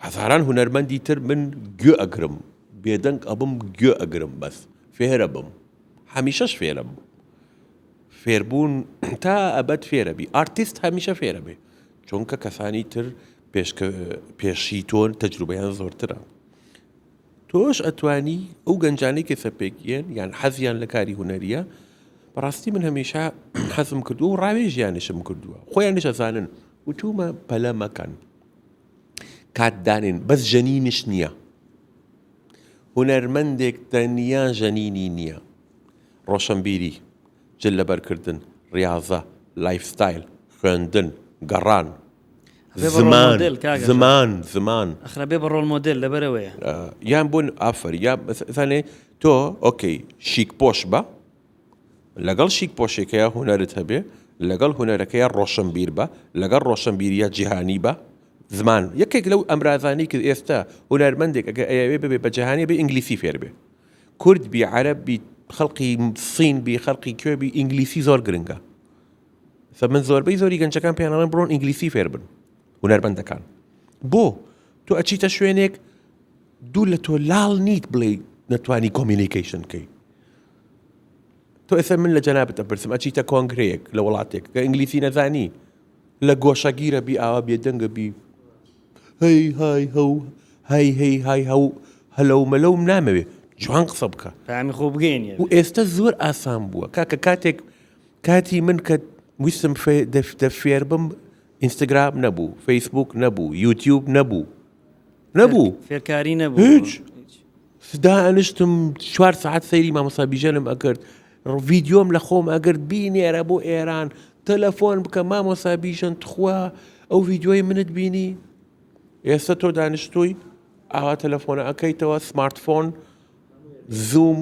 هەزاران هونەرمەندی تر من گوێ ئەگرم بێدەنگ ئەبم گوێ ئەگرم بەس فێرە بم هەمیشەش فێرە بم فێربوون تا ئەبەت فێرە بی ئارتیست هەمیشە فێرە بێ چونکە کەسانی تر پێشی تۆن تەجروبەیان زۆرترە تۆش ئەتوانی ئەو گەنجانەی کە سەپێکیان یان حەزیان لە کاری هونەریە بەڕاستی من هەمیشە حەزم کردووە و ڕاوێژیانشم کردووە خۆیانش ئەزانن وتومە پەلە مەکەن کات دانێن بەس ژەنینش نییە هونەرمەندێک تەنیا ژەنینی نییە ڕۆشنبیری جل لەبەرکردن ڕاضە لایفستایل خوێندن گەڕان زمان ئەخرا بێ بە ڕۆڵ مۆدل لەبەرەوەیە یان بوون ئافر یا زانێ تۆ ئۆکەی شیک پۆش بە لەگەڵ شیک پۆشێکەیە هونەرت هەبێ لەگەڵ هونەرەکەیە ڕۆشنبیر بە لەگەڵ ڕۆشنبیریە جیهانی بە زمان یەکێک لەو ئەمرازانی کە ئێستا هونەرمەندێک ئەگە ئەیەوێ ببێ بە جیهانی بێ ئینگلیسی فێر بێ کورد بی عەرەب بی خەڵقی سین بی خەڵقی کوێ بی ئینگلیسی زۆر گرنگە من زۆربەی زۆری گەنجەکان پێیانڵێن بڕۆن ئینگلیسی فێر بن هونەرمەندەکان بۆ تۆ ئەچیتە شوێنێک دوو لە تۆ لاڵ نیت بڵێ نەتوانی کۆمیونیکیشن کەی تۆ ئێستا من لە جەنابەت ئەپرسم ئەچیتە کۆنگرەیەک لە وڵاتێک کە ئینگلیسی نەزانی لە گۆشەگیرە بی ئاوا بێدەنگە بی هەی هەو هەلەو مەلەوم نامەوێ جوان قسە بکە پامی خۆ بگەینێ و ئێستا زۆر ئاسان بووە کاکە کاتێک کاتی من کە ویستم دەفێر بم ئینستاگرام نەبوو فەیسبوک نەبوو یوتیوب نەبوو فێرکاری نەبوو هیچ سدا ئەنشتم 4 ساعت سەیری مامۆستا بیژەنم ئەکرد ڤیدیۆم لە خۆم ئەگەر بینێرە بۆ ئێران تەلەفۆن بکە مامۆستا بیژەن تخوا ئەو ڤیدیۆی منت بینی ئێستا تۆ دانیشتووی ئاوا تەلەفۆنە ئەەکەیتەوە سمارتفۆن زوم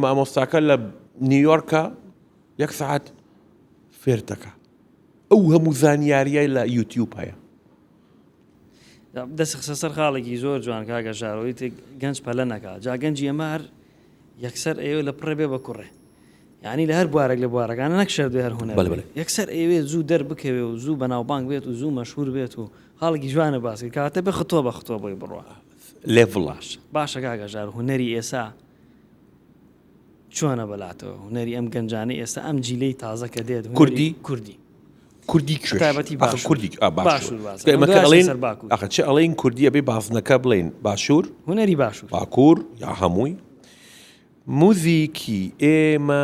مامۆستاکە لە نیویۆرکە 1 ساعت فێر دەکە ئەو هەموو زانیاریای لە یوتیوب هەیە دەست خسە سەر خاڵێکی زۆر جوان کاگە ژارەوەی گەنج پەلە نەکات جا گەنجی ئەمە هەر یەکسەر ئێوە لە پڕێ بێ بە کوڕێ یعنی لە هەر بوارێک لە بوارەکانە نەک شەردوێ هەر هونەر یەکسەر ئێوێ زوو دەربکەوێ و زوو بەناوبانگ بێت و زوو مەشهور بێت و خاڵێکی جوانە باسی کاتە بێ خۆ بە خۆ بۆی بڕوە لێڤڵاش باشە کاگە ژار هونەری ئێسا چۆنە بەلاتەوە هونەری ئەم گەنجانەی ئێستا ئەم جیلەی تازە کە دێت کوردی تایبەتی کوردی باشوور چ ئەڵێن کوردیە بێ بازنەکە بڵێن باشوور هونەری باشوور باکوور یا هەمووی موزیکی ئێمە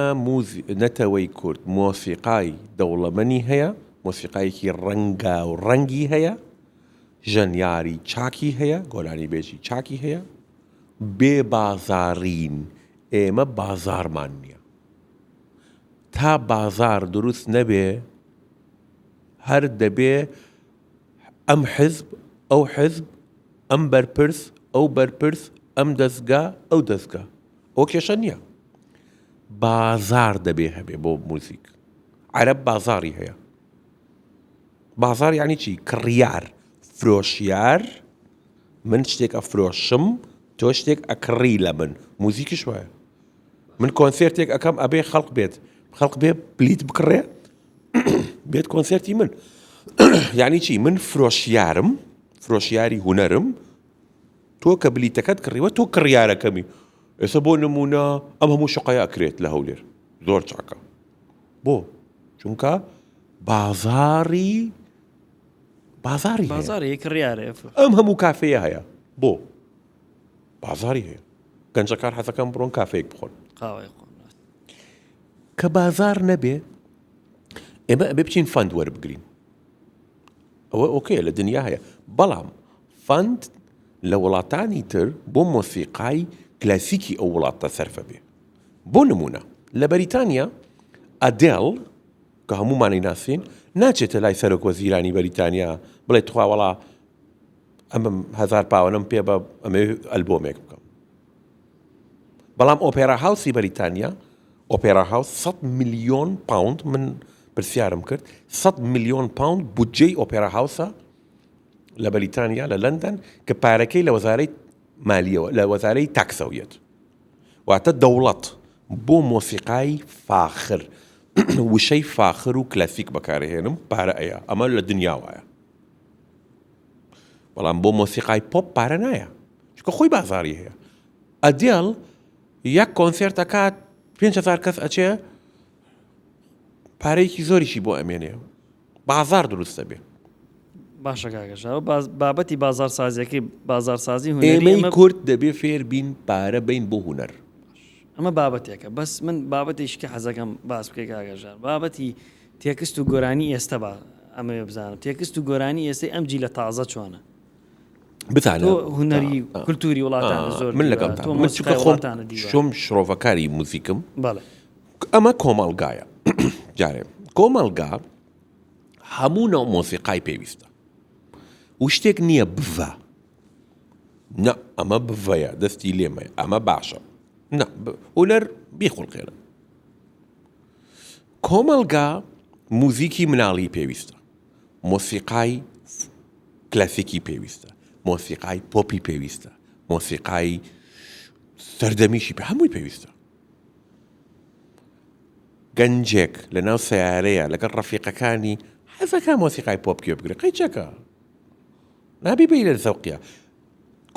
نەتەوەی کورد مۆسیقای دەوڵەمەنی هەیە مۆسیقایەکی ڕەنگە و ڕەنگی هەیە ژەنیاری چاکی هەیە گۆلانی بێژی چاکی هەیە بێ بازارین ئێمە بازارمان نییە تا بازار دروست نەبێ هەر دەبێ ئەم حزب ئەو حزب ئەم بەرپرس ئەو بەرپرس ئەم دەستگا ئەو دەستگا ئەو کێشە نییە بازار دەبێ هەبێ بۆ موزیک عەرەب بازاری هەیە بازار یعنی چی کڕیار فرۆشیار من شتێک ئەفرۆشم تۆ شتێک ئەکڕی لە من موزیکیش وایە من کۆنسێرتێک ئەەکەم ئەبێ خەڵق بێ پلیت بکڕێ بێت کۆنسێرتی من یعنی چی من فرۆشیاری هونەرم تۆ کە بلیتەکەت کڕیوە تۆ کڕیارەکەمی ئێستا بۆ نمونە ئەم هەموو شقەیە ئەکرێت لە هەولێر زۆر چاکە بۆ چونکە بازاری بازار یەک ڕیارێ ئەم هەموو کافەیە هەیە بۆ بازاری هەیە گەنجەکان حەزەکەم بڕۆن کافەیەک بخۆن قاوەی خۆن کە بازار نەبێ ئێمە ئەبێ بچین فەند وەربگرین ئەوە ئۆکێ لە دنیا هەیە بەڵام فەند لە وڵاتانی تر بۆ مۆسیقای کلاسیکی ئەو وڵاتە سەرفە بێ بۆ نمونە لە بەریتانیا ئەدێڵ کە هەمومانی ناسین ناچێتە لای سەرۆک وەزیرانی بەریتانیا بڵێ توخوا وەڵا ئەمە 1000 پاوەنم پێ بە ئەمێ ئەلبۆمێک بکەم بەڵام ئۆپێرا هاوسی بەریتانیا ئۆپێرا هاوس 100 ملیۆن پاوند من پرسیارم کرد 100 ملیۆن پاوند بودجەی ئۆپێرا هاوسە لە بەریتانیا لە لەندەن کە پارەکەی لە وەزارەی مالیەوە لە وەزارەی تاکسەویەت واتە دەوڵەت بۆ مۆسیقای فاخر وشەی فاخر و کلاسیک بەکارهێنم پارە ئەیە ئەمە لە دنیا وایە بەڵام بۆ مۆسیقای پۆپ پارە نایە چونکە خۆی بازاری هەیە ئەدێڵ یەک کۆنسێرت ئەکات 5,000 کەس ئەچێ پارەیەکی زۆریشی بۆ ئەمێنێ بازار دروستە بێ باشە کاکەژاوە بابەتی بازارسازیەکەی بازارسازی ئێمەی کورد دەبێ فێر بین پارە بین بۆ هونەر ئەمە بابەتێکە بەس من بابەتێشکە حەزەکەم باس بکەی کاکەژار بابەتی تێکست و گۆرانی ئێستا بە ئەمە بزانم تێکست و گۆرانی ئێستای ئەم جیلە تازە چۆنە بزانە هونەری کولتوری وڵاتانە زۆر من لەگەڵ من چونکە خۆم شرۆڤەکاری موزیکم بەڵێ ئەمە کۆمەڵگایە جارێ کۆمەڵگا هەموو ناو مۆسیقای پێویستە و شتێک نییە بڤە نە ئەمە بڤەیە دەستی لێمەیە ئەمە باشە نە هونەر بیخوڵقێنە کۆمەڵگا موزیکی مناڵی پێویستە مۆسیقای کلاسیکی پێویستە مۆسیقای پۆپی پێویستە مۆسیقای سەردەمیشی هەمووی پێویستە گەنجێک لە ناو سیارەیە لەگەڵ ڕەفیقەکانی حەزەکە مۆسیقای پۆپ کوێ بگرێ قەیچەکە نابی بەی لە زەوقیە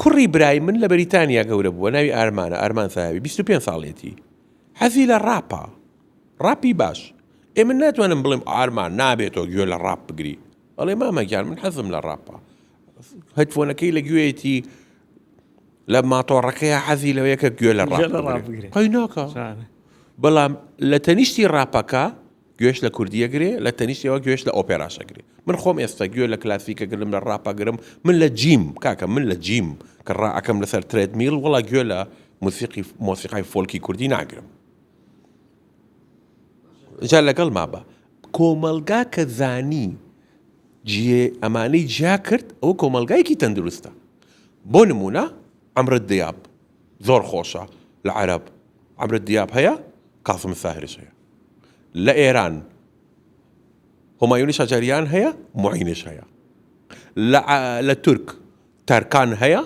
کوڕی برای من لە بەریتانیا گەورە بووە ناوی ئارمانە ئارمان ساوی 25 ساڵێتی حەزی لە ڕاپە ڕاپی باش ئێمە ناتوانم بڵێم ئارمان نابێتەوە گوێ لە ڕاپ بگری ئەڵێ مامەگیان من حەزم لە ڕاپە هەدفۆنەکەی لە گوێیەتی لە ماتۆڕەکەی حەزی لەوەیە کە گوێ لە ڕاپ بگرێ قەی ناکە بەڵام لە تەنیشتی ڕاپەکە گوێش لە کوردیەگرێ لە تەنیشتەوە گوێش لە ئۆپێراشەگرێ من خۆم ئێستا گوێ لە کلاسیکە گرم لە ڕاپەگرم من لە جیم کاکە من لە جیم کە ڕائەکەم لەسەر ترێدمیل وڵا گوێ لە مۆسیقای فۆلکی کوردی ناگرم جا لەگەڵ مابە کۆمەلگا کە زانی جێ ئەمانەی جیا کرد ئەوە کۆمەلگایەکی تەندروستە بۆ نمونە عەمرەت دیاب زۆر خۆشە لە عەرەب عەمرەت دیاب هەیە کاسم ساهرش هەیە لە ئێران هۆمایونی شاجاریان هەیە معینش هەیە لە تورک تەرکان هەیە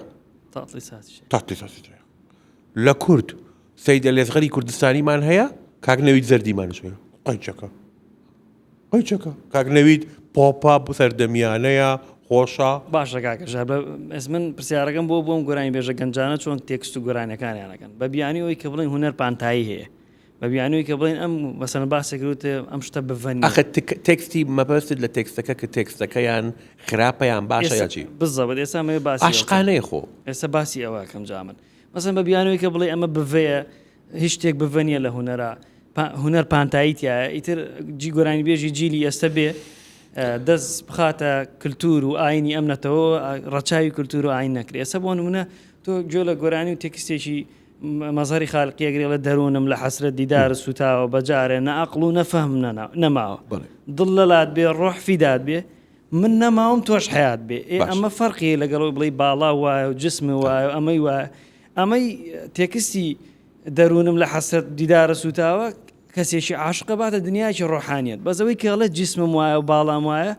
تاتڵی ساسی هەیە لە کورد سەیدە لێزغەری کوردستانیمان هەیە کاک نەوید زەردیمانش هەیە قەیچەکە کاک نەوید پۆپا سەردەمیانەیە خۆشە باشە کاکەژار من پرسیارەکەم بۆ بۆم گۆرانی بێژە گەنجانە چۆن تێکست و گۆرانەکانیانەکەن بە بیانی ئەوی کە بڵێن هونەر پانتایی هەیە بە بیانەوەی کە بڵێن ئەم مەسەن باسێکروتە ئەم شتە بڤەنی ئەخە تێکستی مەبەستت لە تێکستەکە کە تێکستەکەیان خراپەیان باشە یاچی بزەبێت ئێستا مێ باسی عاشقانەی خۆ ئێستا باسی ئەوەکەم جامن مەسەن بە بیانەوەی کە بڵێ ئەمە بڤەیە هیچ شتێک بڤەنیە لە هونەرە هونەر پانتاییتیایە ئیتر جی گۆرانی بێژی جیلی ئێستا بێ دەست بخاتە کللتور و ئاینی ئەمنەتەوە ڕەچاوی کللتور و ئاین نەکرێ ئێستا بۆ نمونە تۆ گوێ لە گۆرانی و تێکستێکی مەزاری خاڵقیەگرێ لە دەروونم لە حەسرەت دیدار سوتاوە بەجارێ نەعەقڵ و نەفەهم نەماوە دڵ لەلات بێ ڕۆح فیدات بێ من نەماوم تۆش حیات بێ ئەمە فەرقی لەگەڵەوەی بڵێ باڵا وایە و جسم وایە ئەمەی وایە ئەمەی تێکستی دەروونم لە حەسرەت دیدارە سوتاوە کەسێکی عاشقە باتە دنیاکی ڕۆحانیت بەزەوەی کەڵێت جسمم وایە و باڵام وایە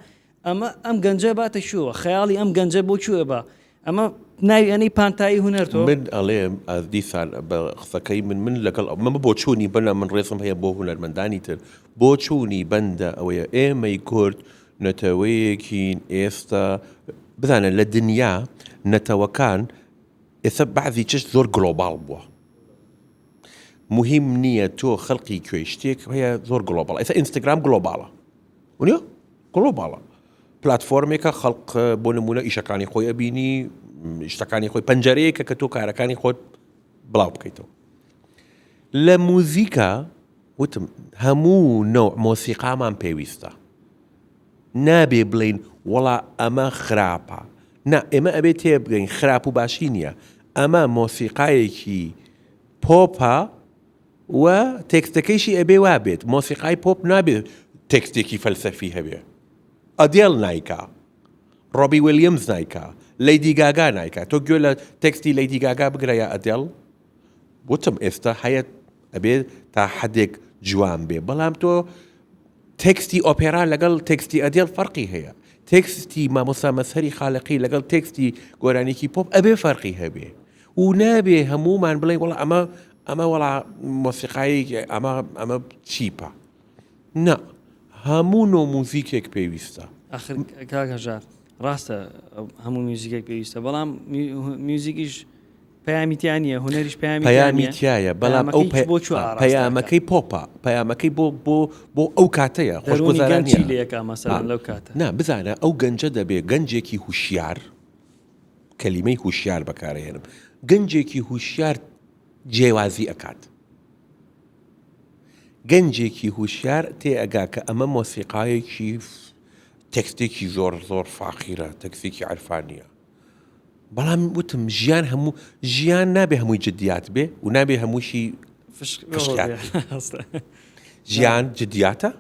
ئەم گەنجە باتە شووە خەیاڵی ئەم گەنجە بۆ کوێ بە ئەمە ناوی ئەنەی پانتایی هونەرتۆ من ئەڵێم دیسان بە قسەکەی من لەگەڵ ئەمە بۆ چوونی بنە من ڕێزم هەیە بۆ هونەرمەندانی تر بۆ چوونی بەندە ئەوەیە ئێمەی کورد نەتەوەیەکین ئێستا بزانە لە دنیا نەتەوەکان ئێستا بەعزی چش زۆر گلۆباڵ بووە مهم نییە تۆ خەڵقی کوێ شتێک هەیە زۆر گلۆباڵ ئێستا ئینستاگرام گلۆباڵە ونیە گلۆباڵە پلاتفۆرمێکە خەڵق بۆ نمونە ئیشەکانی خۆی ئەبینی شتەکانی خۆی پەنجەرەیەکە کە تۆ کارەکانی خۆت بڵاو بکەیتەوە لە موزیکە وتم هەموو نوع مۆسیقامان پێویستە نابێ بڵین وەڵا ئەمە خراپە نا ئێمە ئەبێ تێبگەین خراپ و باشی نییە ئەمە مۆسیقایەکی پۆپە و تێکستەکەیشی ئەبێ وابێت مۆسیقای پۆپ نابێت تێکستێکی فەلسەفی هەبێ ئەدێڵ نایکا ڕۆبی ویلیەمز نایکا لەیدی گاگا نایکا تۆ گوێ لە تێکستی لەیدی گاگا بگرە یا ئەدێڵ وتم ئێستا هەیە ئەبێ تا حدێک جوان بێ بەڵام تۆ تێکستی ئۆپێرا لەگەڵ تێکستی ئەدێڵ فەرقی هەیە تێکستی مامۆستا مەسهەری خالقی لەگەڵ تێکستی گۆرانێکی پۆپ ئەبێ فەرقی هەبێ و نابێ هەمومان بڵێ وەڵا ئەمە وەڵا مۆسیقایی ئەمە چیپە نا هەموو نۆ موزیکێک پێویستە آخر کاکەژار ڕاستە هەموو میوزیکێک پێویستە بەڵام میوزیکیش پەیامیتیانە هوەریش پەیامیتیایە بەڵام ئەو پەیامەکەی پۆپە پەیامەکەی بۆ ئەو کاتەیە خۆشگوزارانی لەو کاتە نا بزانە ئەو گەنجە دەبێ گەنجێکی هوشیار کەلیمەی هوشیار بەکارهێنم گەنجێکی هوشیار جێوازی ئەکات گەنجێکی هوشیار تێئەگا کە ئەمە مۆسیقایەکی تێکستێکی زۆر زۆر فاخیرە تەکسێکی عەرفانیە بەڵام وتم ژیان هەموو ژیان نابێ هەمووی جدیات بێ و نابێ هەمووشی فشکات ژیان جدیاتە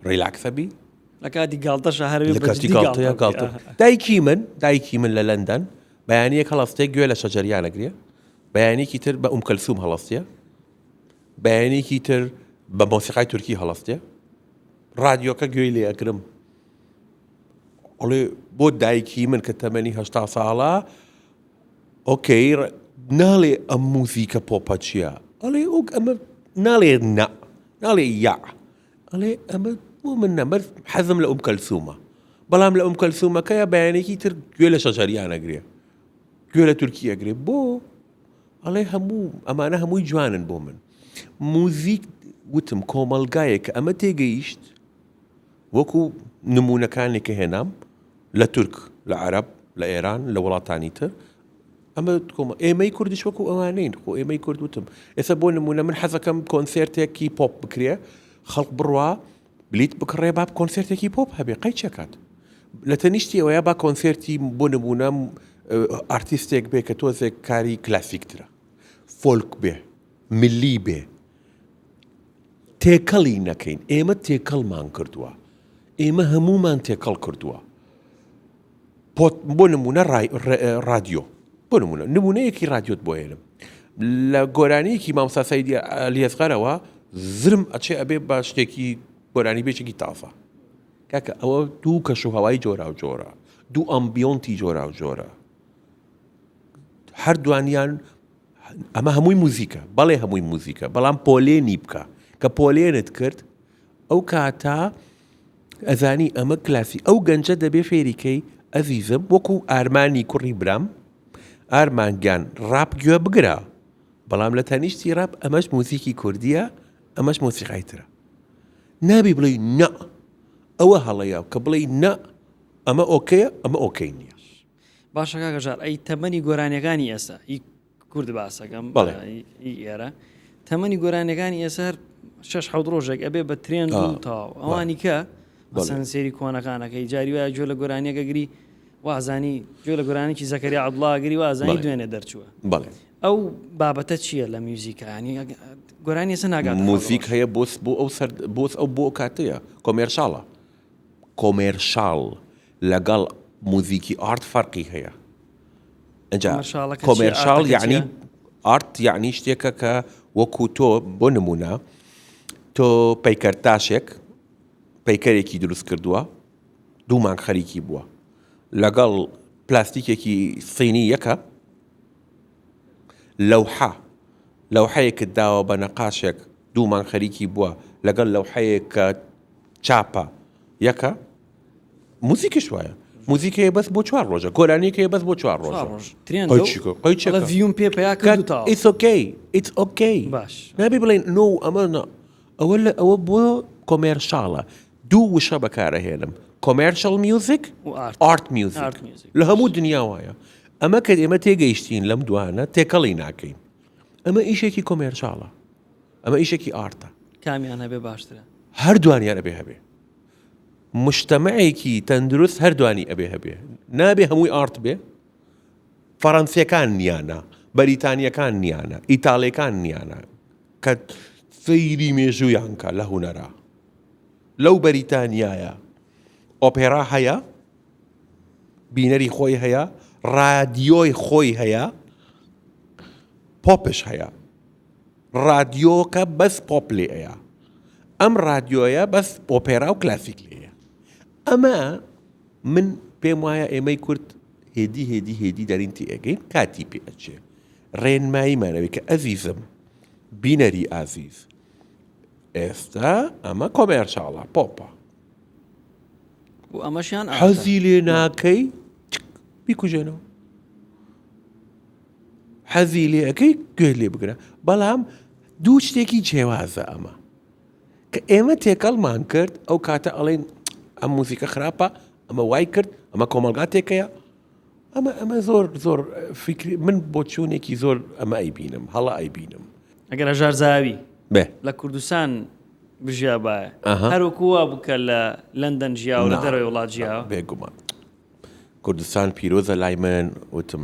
ڕیلاکسە بی لە کاتی گاڵتەش هەروێ لە کاتی گاڵتەیە گاڵتە دایکی من لە لەندەن بەیانیەک هەڵەستەیە گوێ لە شەجەریان ئەگرێ بەیانێکی تر بە کەلسوم هەڵەستیە بەیانێکی تر بە مۆسیقای تورکی هەڵەستێ ڕادیۆکە گوێی لێ ئەگرم ئەڵێ بۆ دایکی من کە تەمەنی 80 ساڵە ئۆکەی ناڵێ ئەم موزیکە پۆپە چییە ئەڵێ ئەمە ناڵێ ناڵێ یا ئەڵێ ئەمە بۆ من نەمەر حەزم لە کەلسومە بەڵام لە کەلسومەکەیە بەیانێکی تر گوێ لە شەجەریان ئەگرێ گوێ لە تورکی ئەگرێ بۆ ئەڵێ هەموو ئەمانە هەمووی جوانن بۆ من موزیک وتم کۆمەلگایە کە ئەمە تێگەیشت وەکو نمونونەکانێکە هێنام لە تورک لە عەرەب لە ئێران لە وڵاتانی تر ئەمە ئێمەی کوردیش وەکو ئەوانەین خۆ ئێمەی کورد وتم ئێستا بۆ نمونە من حەزەکەم کۆنسێرتێکی پۆپ بکرێ خەڵق بڕوا بلیت بکڕێ با کۆنسێرتێکی پۆپ هەبێ قەی چەکات لە تەنیشتی ئەوەیە با کۆنسێرتی بۆ نمونە ئارتیستێک بێ کە تۆزێک کاری کلاسیکترە فۆلک بێ ملی بێ تێکەڵی نەکەین ئێمە تێکەڵمان کردووە ئێمە هەمومان تێکەڵ کردووە بۆ نمونە رادیۆ بۆ نمونەیەکی رادیۆت بۆ هێنم لە گۆرانەیەکی مامۆستا سەیدی ئەلیەزغەرەوە زرم ئەچێ ئەبێ بە شتێکی گۆرانی بێچێکی تازە کاکە ئەوە دوو کەشوهەوای جۆرا و جۆرە دوو ئەمبیۆنتی جۆرا و جۆرە هەردوانیان ئەمە هەمووی موزیکە بەڵێ هەمووی موزیکە بەڵام پۆلێنی بکە کە پۆلێنت کرد ئەو کاتە ئەزانی ئەمە کلاسی ئەو گەنجە دەبێ فێریکەی ئەزیزم وەکو ئارمانی کوڕی برام ئارمانگیان ڕاپ گوێ بگرە بەڵام لە تەنیشتی ڕاپ ئەمەش موزیکی کوردیە ئەمەش مۆسیقای ترە نابی بڵێ نە ئەوە هەڵەیە کە بڵێ نە ئەمە ئۆکەیە ئەمە ئۆکەی نییە باشە کاکەژار ئەی تەمەنی گۆرانیەکانی ئێستا هی کورد باسەکەم ئێرە تەمەنی گۆرانیەکانی ئێسەر 6 ڕۆژێک ئەبێ بە ترێن و تاو ئەوانی کە مەسەن سێری کۆنەکانەکەی جاری وایە گوێ لە گۆرانیەکەگری وازانی گوێ لە گۆرانێکی زەکەریا عەبدوڵڵاگری وازانی دوێنێ دەرچووە ئەو بابەتە چییە لە میوزیکانی گۆرانی ئێستا ناگات موزیک هەیە بۆ ئەو کاتەیە کۆمێرشاڵە کۆمێرشاڵ لەگەڵ موزیکی ئارت فەرقی هەیە ئەجا کۆمێرشاڵ یعنی ئارت یعنی شتێکە کە وەکو تۆ بۆ نمونە تۆ پەیکەرتاشێک پەیکەرێکی دروست کردووە دوو مانگ خەریکی بووە لەگەڵ پلاستیکێکی سینی یەکە لەوحەیەکت داوە بە نەقاشێک دوو مانگ خەریکی بووە لەگەڵ لەوحەیەک کە چاپە یەکە موزیکش وایە موزیکەیە بەس بۆ 4 ڕۆژە گۆرانیەکەیە بەس بۆ 4 ڕۆژە تریان ڤیوم پێ پیا کردوتەوە It's okay it's okay باش نابێ بڵێن نۆ ئەمە ئەوە بۆ کۆمێرشاڵە دوو وشە بەکارەهێنم کۆمێرشەڵ میوزیک و ئارت میوزیک لە هەموو دنیا وایە ئەمە کە ئێمە تێگەیشتین لەم دوانە تێکەڵی ناکەین ئەمە ئیشێکی کۆمێرشاڵە ئەمە ئیشێکی ئارتە کامیان هەبێ باشترە هەردوانیان ئەبێ هەبێ مجتەمەعێکی تەندروست هەردوانی ئەبێ هەبێ نابێ هەمووی ئارت بێ فەڕەنسیەکان نیانە بەریتانیەکان نیانە ئیتاڵیەکان نیانە کە سەیری مێژوویان کە لە هونەرە لەو بەریتانیایە ئۆپێرا هەیە بینەری خۆی هەیە رادیۆی خۆی هەیە پۆپش هەیە رادیۆکە بەس پۆپ لێ هەیە ئەم رادیۆیە بەس ئۆپێرا و کلاسیک لێیە ئەمە من پێم وایە ئێمەی کورد هێدی دەرینتی ئەگەین کاتی پێ ئەچێ ڕێنماییمانەوەی کە ئەزیزم بینەری ئازیز ئێستا ئەمە کۆمێرشاڵە پۆپە و ئەمەشیان حەزی لێ ناکەی بیکوژێنەوە حەزی لێ ئەەکەی گوێ لێ بگرە بەڵام دوو شتێکی جێوازە ئەمە کە ئێمە تێکەڵمان کرد ئەو کاتە ئەڵێن ئەم موزیکە خراپە ئەمە وای کرد ئەمە کۆمەلگا تێکەیە ئەمە زۆر فکری من بۆ چوونێکی زۆر ئەمە ئەیبینم هەڵە ئەیبینم ئەگەر هەژار زاوی بێ لە کوردستان بژیا باە هەروکووە بکە لە لەندەن ژیا و لە دەرەوەی وڵات ژیا بێگومان کوردستان پیرۆزە لای من وتم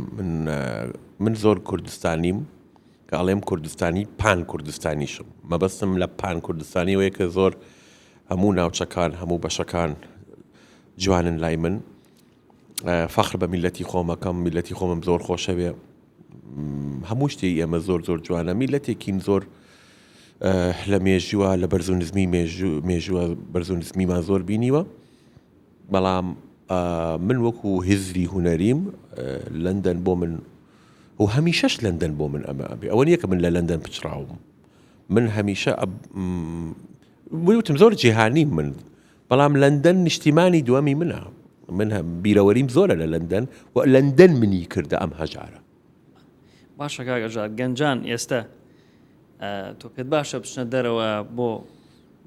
من زۆر کوردستانیم کە ئەڵێم کوردستانی پان کوردستانیشم مەبەستم لە پان کوردستانیەوەیە کە زۆر هەموو ناوچەکان هەموو بەشەکان جوانن لای من فەخر بە میلەتی خۆمەکەم میلەتی خۆمم زۆر خۆشەوێ هەموو شتێکی ئێمە زۆر جوانە میلەتێکین زۆر لە مێژووە لە بەرزونزمی مێژووە بەرزونزمیمان زۆر بینیوە بەڵام من وەکو هزری هونەریم لەندەن بۆ من و هەمیشەش لەندەن بۆ من ئەمە ئەبێ ئەوە نییە کە من لە لەندەن پچراوم من هەمیشە وتم زۆر جیهانیم من بەڵام لەندەن نیشتیمانی دووەمی منە من بیرەوەریم زۆرە لە لەندەن و لەندەن منی کردە ئەم هەژارە باشە کاگەژار گەنجان ئێستا تۆ پێت باشە بچنە دەرەوە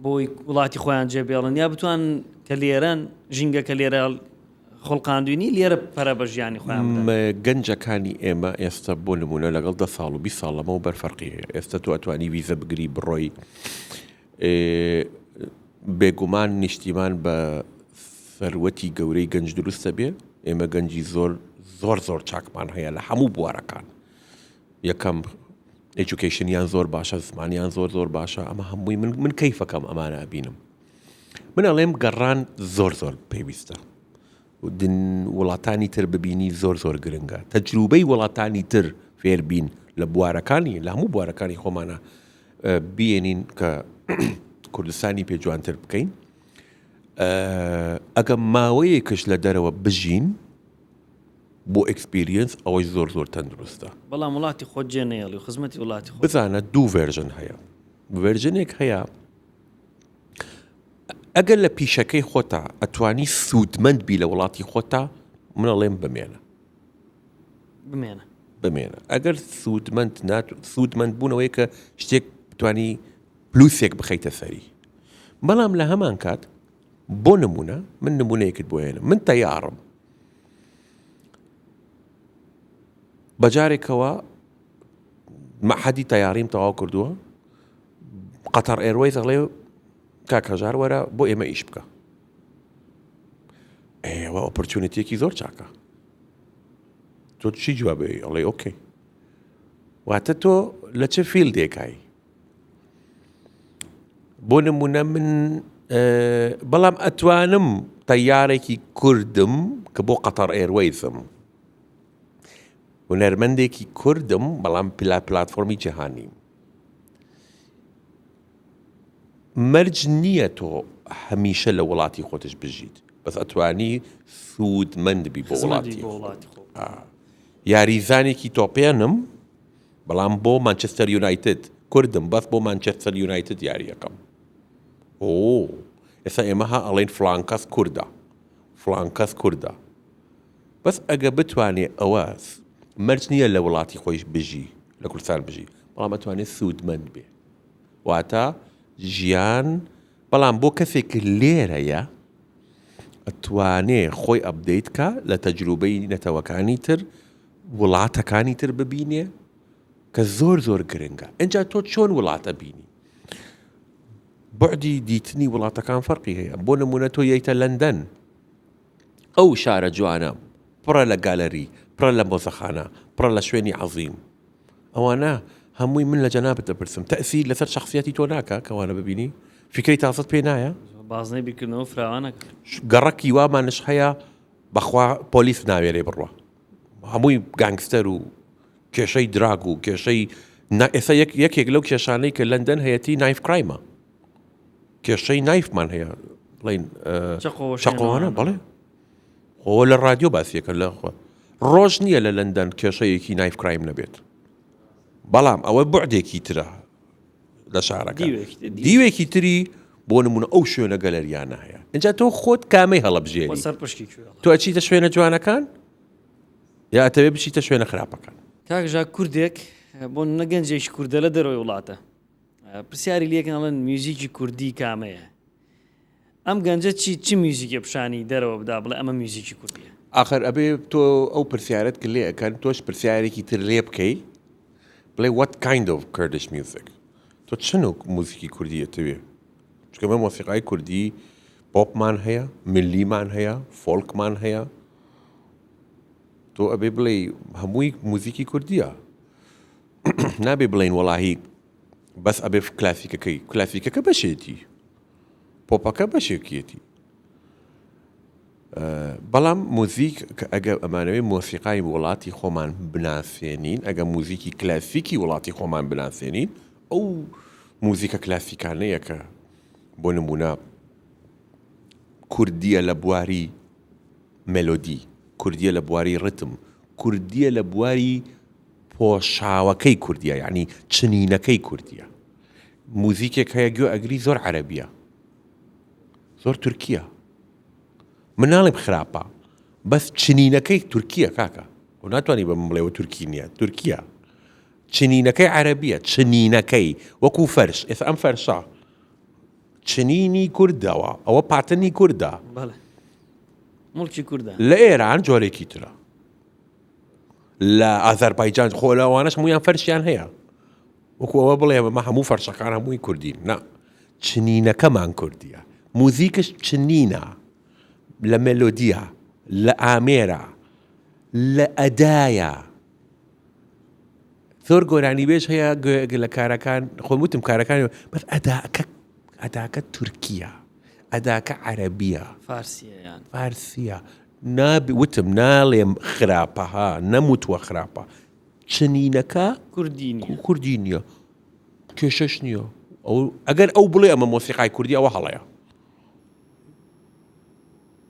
بۆی وڵاتی خۆیان جێبێڵن یا بتوان کە لێرەن ژینگە کە لێرە خۆڵقاندوینی لێرە پەرە بە ژیانی خۆیان گەنجەکانی ئێمە ئێستا بۆ نمونە لەگەڵ 10 ساڵ و 20 ساڵەمەوە بەرفەرقی هەیە ئێستا تو ئەتوانی ویزە بگری بڕۆی بێگومان نیشتیمان بە سەروەتی گەورەی گەنج دروستە بێ ئێمە گەنجی زۆر چاکمان هەیە لە هەموو بوارەکان یەکەم ئێجوکیشنیان زۆر باشە زمانیان زۆر باشە ئەمە هەمووی من کەیفەکەم ئەمانە بینم من ئەڵێم گەڕان زۆر پێویستە وڵاتانی تر ببینی زۆر گرنگە تەجروبەی وڵاتانی تر فێربین لە بوارەکانی لە هەموو بوارەکانی خۆمانە بێنین کە کوردستانی پێ جوانتر بکەین ئەگە ماوەیەکش لە دەرەوە بژین بۆ ئەکسپیرینس ئەوەی زۆر تەندروستە بەڵام وڵاتی خۆت جێنەیەڵی و خزمەتی وڵاتی خۆ بزانە دوو ڤێرژن هەیە ڤێرژنێک هەیە ئەگەر لە پیشەکەی خۆتە ئەتوانی سوودمەند بی لە وڵاتی خۆتە من ئەڵێم بمێنە ئەگەر سوودمەند بوونەوەی کە شتێک بتوانی پلوسێک بخەیتە سەری بەڵام لە هەمان کات بۆ نمونە من نمونەیەکت بۆ هێنم من تەیارم بەجارێکەوە مەحەدی تەیاریم تەواو کردووە قەتەر ئێروەیز ئەڵێ کاکەژار وەرە بۆ ئێمە ئیش بکە ئێوە ئۆپۆرچونیتیەکی زۆر چاکە تۆ چی جوابێ ئەڵێ ئۆکەی واتە تۆ لە چه فیلدێکای بۆ نمونە من بەڵام ئەتوانم تەیارێکی کوردم کە بۆ قەتەر ئێروەیزم هونەرمەندێکی کوردم بەڵام پلاتفۆرمی جیهانیم مەرج نییە تۆ هەمیشە لە وڵاتی خۆتش بژیت بەس ئەتوانی سوودمەند بی بۆ وڵاتی یاریزانێکی تۆپێنم بەڵام بۆ مانچستەر یونایتد کوردم بەس بۆ مانچستەر یونایتد یاریەکەم ئێستا ئێمە ئەڵێن فڵان کەس کوردە بەس ئەگە بتوانێ ئەوە مەرج نییە لە وڵاتی خۆیش بژی لە کوردستان بژی بەڵام ئەتوانێت سوودمەند بێ واتە ژیان بەڵام بۆ کەسێک لێرەیە ئەتوانێ خۆی ئەپدەیت کە لە تەجروبەی نەتەوەکانی تر وڵاتەکانی تر ببینێ کە زۆر زۆر گرنگە ئەجا تۆ چۆن وڵاتە بینی بعدی دیتنی وڵاتەکان فەرقی هەیە بۆ نمونە تۆ یەیتە لەندەن ئەو شارە جوانە پڕە لە گالەری پڕە لە مۆزەخانە پڕە لە شوێنی عەظیم ئەوانە هەمووی من لە جەنابت دەپرسم تەئسیر لەسەر شخصیەتی تۆ ناکە کەوانە ببینی فکری تازت پێ نایە بازنەی بیرکردنەوە فراوانەکە گەڕەکی وامانش هەیە بەخوا پۆلیس ناوێرێ بڕوە هەمووی گانگستەر و کێشەی دراگ و کێشەی ئێستا یەکێک لەو کێشانەی کە لەندەن هەیەتی نایف کرایمە کێشەی نایفمان هەیە بڵین چەقۆوانە بەڵێ خۆ لە ڕادیۆ باسیەکە لە ڕۆژ نییە لە لەندەن کێشەیەکی نایف کرایم نەبێت بەڵام ئەوە بعدێکی ترە لە شارەکە دیوێکی تری بۆ نمونە ئەو شوێنە گەلەریانە هەیە اینجا تۆ خۆت کامەی هەڵەبژێری تۆ ئەچیتە شوێنە جوانەکان یا ئەتەوێ بچیتە شوێنە خراپەکان کاکژا کوردێک بۆ نەگەنجێکی کووردە لە دەرەوەی وڵاتە پرسیاری لێکنڵەن میوزیکی کوردی کامەیە ئەم گەنجە چی میوزیکە پیشانی دەرەوە بدا بڵێ ئەمە میوزیکی کوردیە ئاخر ئەبێ تۆ ئەو پرسیارەت کە لێ ئەەکەن تۆش پرسیارێکی تر لێ بکەی بڵێ what kind of Kurdish music تۆ چنوک موزیکی کوردی ئەتەوێ چکە مە مۆسیقای کوردی پۆپمان هەیە ملیمان هەیە فۆلکمان هەیە تۆ ئەبێ بڵێ هەمووی موزیکی کوردیە نابێ بڵێن وەڵاهی بەس ئەبێ کلاسیکەکەی کلاسیکەکە بەشێتی پۆپەکە بەشێکیەتی بەڵام موزیک ئەگە ئەمانەوەی مۆسیقای وڵاتی خۆمان بناسیێنین ئەگە موزیکی کلاسیکی وڵاتی خۆمان بناسیێنین ئەو موزیکە کلاسیکانەیە کە بۆ نمونە کوردیە لە بواری مێلۆدی کوردیە لە بواری ڕتم کوردیە لە بواری پۆشاوەکەی کوردیە یعنی چنینەکەی کوردیە موزیکێک هەیە گوێ ئەگری زۆر عەرەبیە زۆر تورکیە من ناڵێم خراپە بەس چنینەکەی تورکیە کاکە و ناتوانانی بە من بڵێەوە تورکی نییە تورکیە چنینەکەی عەرەبیە چنینەکەی وەکو فەرش ئێستا ئەم فەرشە چنینی کوردەوە ئەوە پاتنی کووردە مڵکی کووردە لە ئێران جۆرێکی ترە لە ئازەربایجان خۆ لەوانەش هەموویان فەرشیان هەیە وەکو ئەوە بڵێ مە هەموو فەرشەکان هەمووی کوردین نا چنینەکەمان کوردیە موزیکش چنینە لە مێلۆدیە لە ئامێرە لە ئەدایە زۆر گۆرانی بێژ هەیە لە کارەکان خۆموتم کارەکانی بەس ئەداکە تورکیە ئەداکە عەرەبیە فارسیە وتم ناڵێم خراپەها نەموتوە خراپە چنینەکە کوردی نییە کێشەش نییە ئەگەر ئەو بڵێ ئەمە مۆسیقای کوردی ئەوە هەڵەیە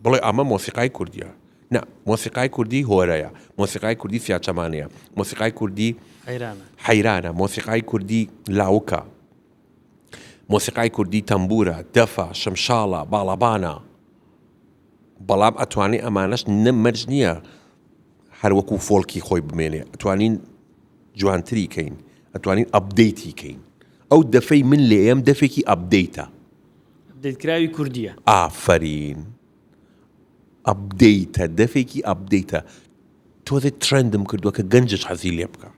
بڵێ ئەمە مۆسیقای کوردیە نا مۆسیقای کوردی هۆرەیە مۆسیقای کوردی سیاچەمانەیە مۆسیقای کوردی حەیرانە مۆسیقای کوردی لاوکە مۆسیقای کوردی تەمبورە دەفە شمشاڵە باڵەبانە بەڵام ئەتوانێ ئەمانەش نەمەرج نییە هەروەکو فۆڵکی خۆی بمێنێ ئەتوانین جوانتری کەین ئەتوانین ئەپدەیتی کەین ئەو دەفەی من لێم دەفێکی ئەپدەیتە ئەپدەیتکراوی کوردیە ئافرین ئەپدەیتە دەفێکی ئەپدەیتە تۆ ترندم کردووە کە گەنجش حەزی لێ بکە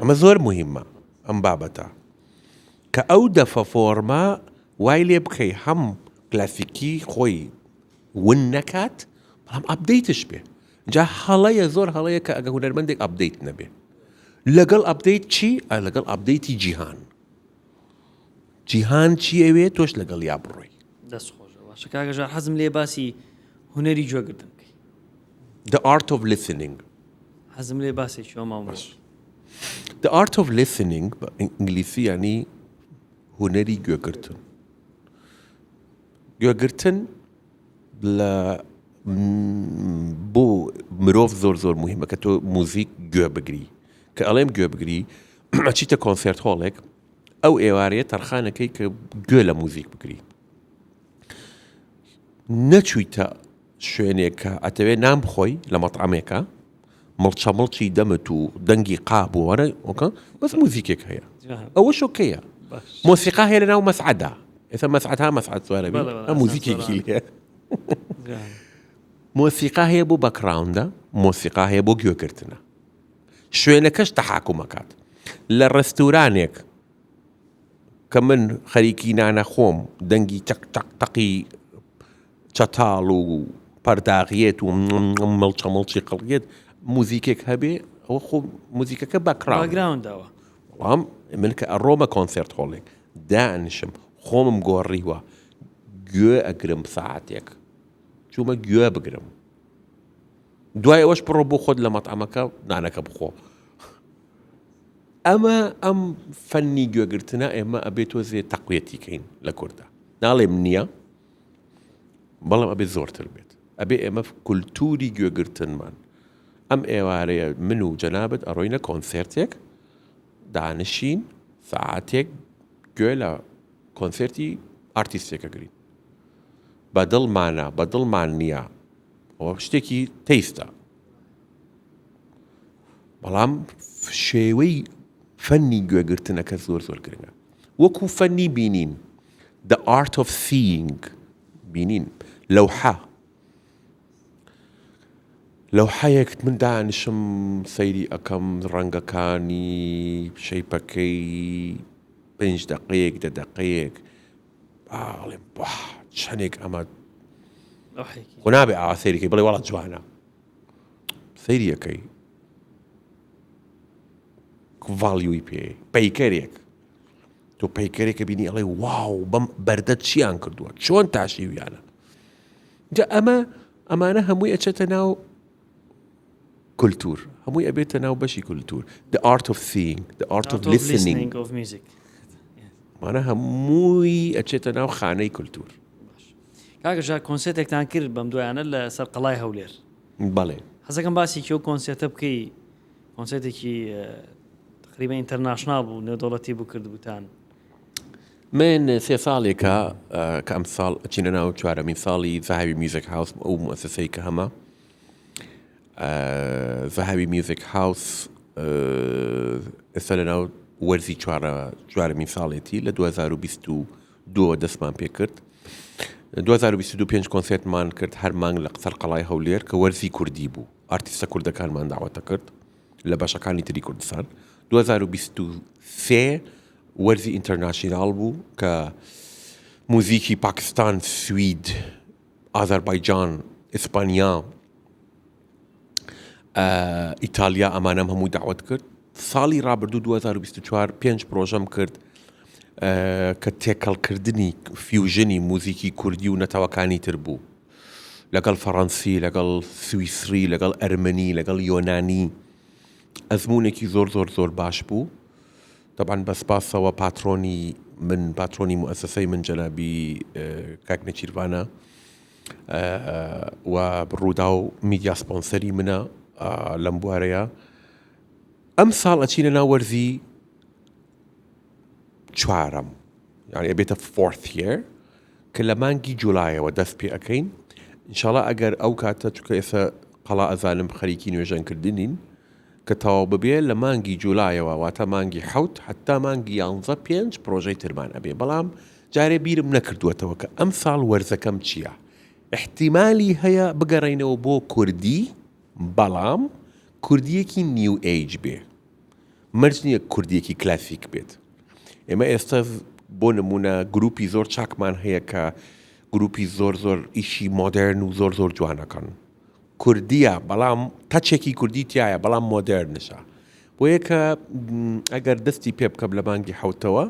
ئەمە زۆر مهمە ئەم بابەتە کە ئەو دەفە فۆرمە وای لێ بکەی هەم کلاسیکی خۆی ون نەکات بەڵام ئەپدەیتش بێ جا هەڵەیە زۆر هەڵەیە کە ئەگە هونەرمەندێک ئەپدەیت نەبێ لەگەڵ ئەپدەیت چی؟ لەگەڵ ئەپدەیتی جیهان چی ئەوێ تۆش لەگەڵ یا بڕۆی دەستخۆشە باشە کاکەژار حەزم لێ باسی هونەری گوێگرتن بکەی The art of listening حەزم لێ باسێکی ئەماوە The art of listening بە ئینگلیسی ینی هونەری گوێگرتن گوێگرتن لە بۆ مرۆڤ زۆر زۆر مهمە کە تۆ موزیک گوێ بگری کە ئەڵێم گوێ بگری ئەچیتە کۆنسێرت هۆڵێک ئەو ئێوارەیە تەرخانەکەی کە گوێ لە موزیک بگری نەچوویتە شوێنێک ئەتەوێ نام بخۆی لە مەطعمێکە مڵچەمڵچی دەمت و دەنگی قاب و وەرە وەکە بەس موزیکێک هەیە ئەوە شۆکەیە مۆسیقا هەیە لەناو مەسعەدا ئێستا مەسعەدها مەسعەد سوارەبی موزیکێکی هەیە مۆسیقا هەیە بۆ بەکراوندا مۆسیقا هەیە بۆ گوێگرتنە شوێنەکەش تەحاکومەکات لە ڕێستورانێک کە من خەریکی نانە خۆم دەنگی تەقی چەتاڵ و پەرداغیێت و مڵچەمڵچی قڵیێت موزیکێک هەبێ ئەوە خۆ موزیکەکە باگراوندەوە وام من کە ئەڕۆمە کۆنسرت هۆڵێک دانیشم خۆمم گۆڕیوە گوێ ئەگرم ساعتێک چوومە گوێ بگرم دوای ئەوەش بڕۆ بۆ خۆت لە مەطعمەکە نانەکە بخۆ ئەمە ئەم فەنی گوێگرتنە ئێمە ئەبێت تۆزێ تەقویەتیکەین لە کووردا ناڵێم نییە بەڵام ئەبێت زۆرتر بێت ئەبێ ئێمە کولتوری گوێگرتنمان ئەم ئێوارەیە من و جەنابەت ئەڕۆینە کۆنسێرتێک دانشین ساعتێک گوێ لە کۆنسێرتی ئارتیستێکە گرین بەدڵمان نییە ئەوە شتێکی تەیستە بەڵام شێوەی فەنی گوێگرتنەکە زۆر گرنگە وەکو فەنی بینین the art of seeing بینین لەوحەیەک من دانیشم سەیری ئەەکەم ڕەنگەکانی شەیپەکەی 5 دقەیەک 10 دقەیەک باڵێم چەندێک ئەمە خۆ نابێ ئاوا سەیریکەی بڵێ وەڵات جوانە سەیریەکەی ڤالیوی پێ پەیکەرێک تۆ پەیکەرێکە بینی ئەڵێ واو بەم بەردە چیان کردووە چۆن تاشیویانە جا ئەمانە هەمووی ئەچێتە ناو کولتور هەمووی ئەبێتە ناو بەشی کولتور the art of seeing the art of listening مانە هەمووی ئەچێتە ناو خانەی کولتور کاکەژار کۆنسێرتێکتان کرد بەم دوایانە لە سەر قەڵای هەولێر بەڵێ حەزەکەم باسی کێو کۆنسێرتە بکەی کۆنسێرتێکی تقریبا ئینتەرناشنال بوو نێودەوڵەتی بوو کردبووتان من 3 ساڵێکە کە ئەم ساڵ ئەچینە ناو 4مین ساڵی زەهاوی میوزیک هاوس ئەو مؤسسەی کە هەمە زەهاوی میوزیک هاوس ئێستا لە ناو وەرزی 4مین ساڵێتی لە 2022 دەستمان پێ کرد 2022 5 کۆنسێرتمان کرد هەر مانگ لە قسەر قەڵای هەولێر کە وەرزی کوردی بوو ئارتیستە کوردەکانمان داوەتە کرد لە بەشەکانی تری کوردستان 2023 وەرزی ئینتەرناشینال بوو کە موزیکی پاکستان سوید ئازەربایجان ئیسپانیا ئیتالیا ئەمانەم هەموو داوەت کرد ساڵی ڕابردوو 2024 5 پرۆژەم کرد کە تێکەڵکردنی فیوژنی موزیکی کوردی و نەتەوەکانی تر بوو لەگەڵ فەڕەنسی لەگەڵ سویسری لەگەڵ ئەرمەنی لەگەڵ یۆنانی ئەزمونێکی زۆر باش بوو طبعا بەسپاسەوە پاترۆنی مؤسسەی من جەنابی کاک نەچیروانە و بڕوودا و میدیا سپۆنسەری منە لەم بوارەیە ئەم ساڵ ئەچینە ناو وەرزی 4م یعنی ئەبێتە 4th year کە لە مانگی جوڵایەوە دەست پێ ئەەکەین ئینشاڵڵا ئەگەر ئەو کاتە چکە ئێستا قەڵا ئەزانم خەریکی نوێژەنکردنین کە تەواو ببێ لە مانگی جوڵایەوە واتە مانگی 7 حتا مانگی 11 5 پرۆژەی ترمان ئەبێ بەڵام جارێ بیرم نەکردووەتەوە کە ئەم ساڵ وەرزەکەم چییە احتیمالی هەیە بگەڕینەوە بۆ کوردی بەڵام کوردیەکی نیو ئەیج بێ مەرج نییە کوردیەکی کلاسیک بێت ئێمە ئێستا بۆ نمونە گروپی زۆر چاکمان هەیە کە گروپی زۆر ئیشی مۆدرن و زۆر جوانەکەن کوردیە بەڵام تەچێکی کوردی تایە بەڵام مۆدرنشە بۆ یەکە ئەگەر دەستی پێ بکەم لە مانگی حوتەوە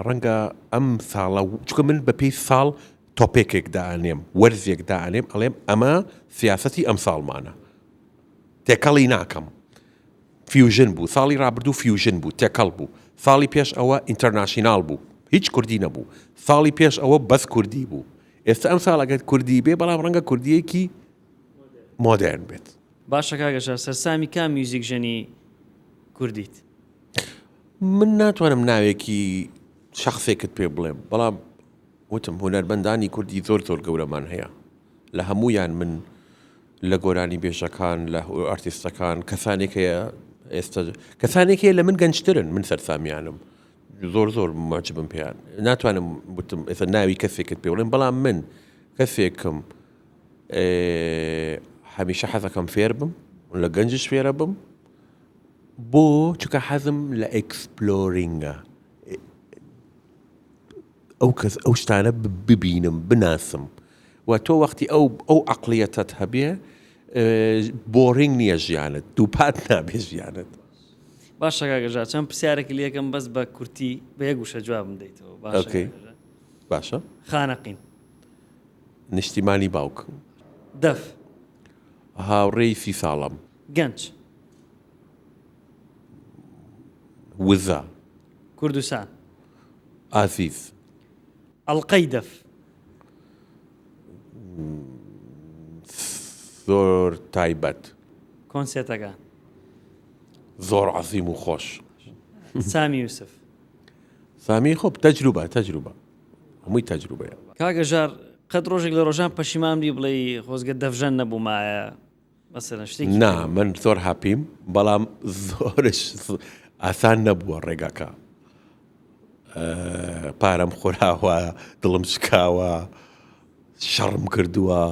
ڕەنگە ئەم ساڵە چکە من بە پێی ساڵ تۆپێکێک دائنێم وەرزێک دائنێم ئەڵێم ئەمە سیاسەتی ئەم ساڵمانە تێکەڵی ناکەم فیوژن بوو ساڵی ڕابردوو فیوژن بوو تێکەڵ بوو ساڵی پێش ئەوە ئینتەرناشینال بوو هیچ کوردی نەبوو ساڵی پێش ئەوە بەس کوردی بوو ئێستا ئەم ساڵ ئەگەر کوردی بێ بەڵام ڕەنگە کوردیەکی مۆدرن بێت باشە کاگەژار سەرسامی کام میوزیک ژەنی کوردیت من ناتوانم ناوێکی شخصێکت پێ بڵێم بەڵام وتم هونەرمەندانی کوردی زۆر گەورەمان هەیە لە هەمویان من لە گۆرانی بێژەکان لە ئارتیستەکان کەسانێکی لە من گەنجترن من سەرسامیانم زۆر معجبم پێیان ناتوانم بتم ئێستا ناوی کەسێکت پێ بڵێم بەڵام من کەسێکم هەمیشە حەزەکەم فێر بم لە گەنجش فێرە بم بۆ چونکە حەزم لە ئەکسپلۆرینگە ئەو شتانە ببینم بناسم و تۆ وەختی ئەو عەقڵیەتت هەبێ بۆرینگ نییە ژیانت دووپات نابێ ژیانت. باشە کاکەژار چەند پرسیارێکی لێکم بەس بە کورتی بە یەک وشە جوابم دەیتەوە. باشە خانەقین نیشتیمانی باوک دەف هاوڕێی 30 ساڵم گەنج وزە کوردستان ئازیز ئەڵقەی دەف زۆر تایبەت کۆنسێتەکان زۆر عەزیم و خۆش. سامی یوسف سامی خۆ تەجروبە هەمووی تەجروبەیە. کاکەژار قەت ڕۆژێک لە ڕۆژان پەشیمانبی بڵێ خۆزگە دەفژەن نەبوومایە مەسەلەن شتێکی نا من زۆر هاپیم بەڵام زۆرش ئاسان نەبووە ڕێگاکە پارەم خۆراوە دڵم شکاوە شەڕم کردووە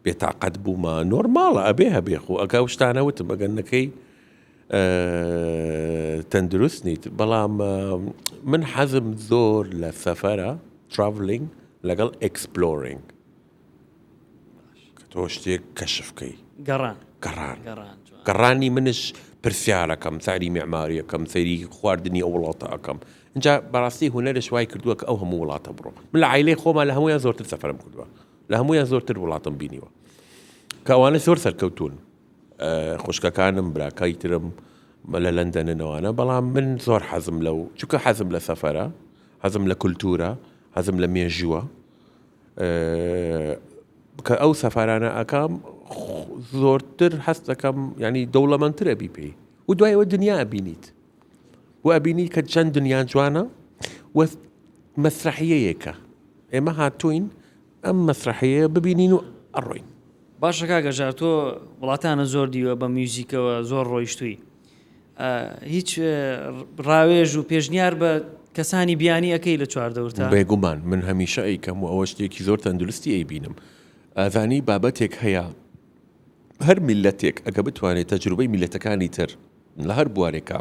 بێتاقەت بوومە نۆرماڵە ئەبێ هەبێ خۆ ئەگا شتانە وتم ئەگەنەکەی تەندروست نیت بەڵام من حەزم زۆر لە سەفەرە تراڤلینگ لەگەڵ ئەکسپلۆرینگ کە تۆ شتێک کەشفکەی گەڕانی منش پرسیارەکەم ساری معماریەکەم سەیری خواردنی ئەو وڵاتە ئەەکەم اینجا بەڕاستی هونەرش وای کردووە کە ئەو هەموو وڵاتە بڕۆ من لە عایلەی خۆمان لە هەمویان زۆرتر سەفەرم کردووە لە هەمویان زۆرتر وڵاتم بینیوە کە ئەوانە زۆر سەرکەوتون خوشکەکانم براکای ترم لە لەندەنەوەوانە بەڵام من زۆر حەزم لەو چونکە حەزم لە سەفەرە حەزم لە کولتورە حەزم لە مێژووە کە ئەو سەفەرانە ئەکەم زۆرتر هەست دەکەم ینی دەوڵەمەندترە بی پێی و دوایەوە دنیا ئەبینیت و ئەبینی کە چەند دنیا جوانە و مەسرحیەیەکە ئێمە هاتوین ئەم مەسرحەیە ببینین و ئەڕۆین. باشە کاکەژار تۆ وڵاتانە زۆر دیوە بە میوزیکەوە زۆر ڕۆیشتووی هیچ ڕاوێژ و پێشنیار بە کەسانی بیانی ئەەکەی لە چواردەورتا؟ بێگومان من هەمیشە ئەیکەم و ئەوە شتێکی زۆر تەندروستی ئەیبینم ئازانی بابەتێک هەیە هەر میلەتێک ئەگە بتوانێت تەجروبەی میلەتەکانی تر لە هەر بوارێکە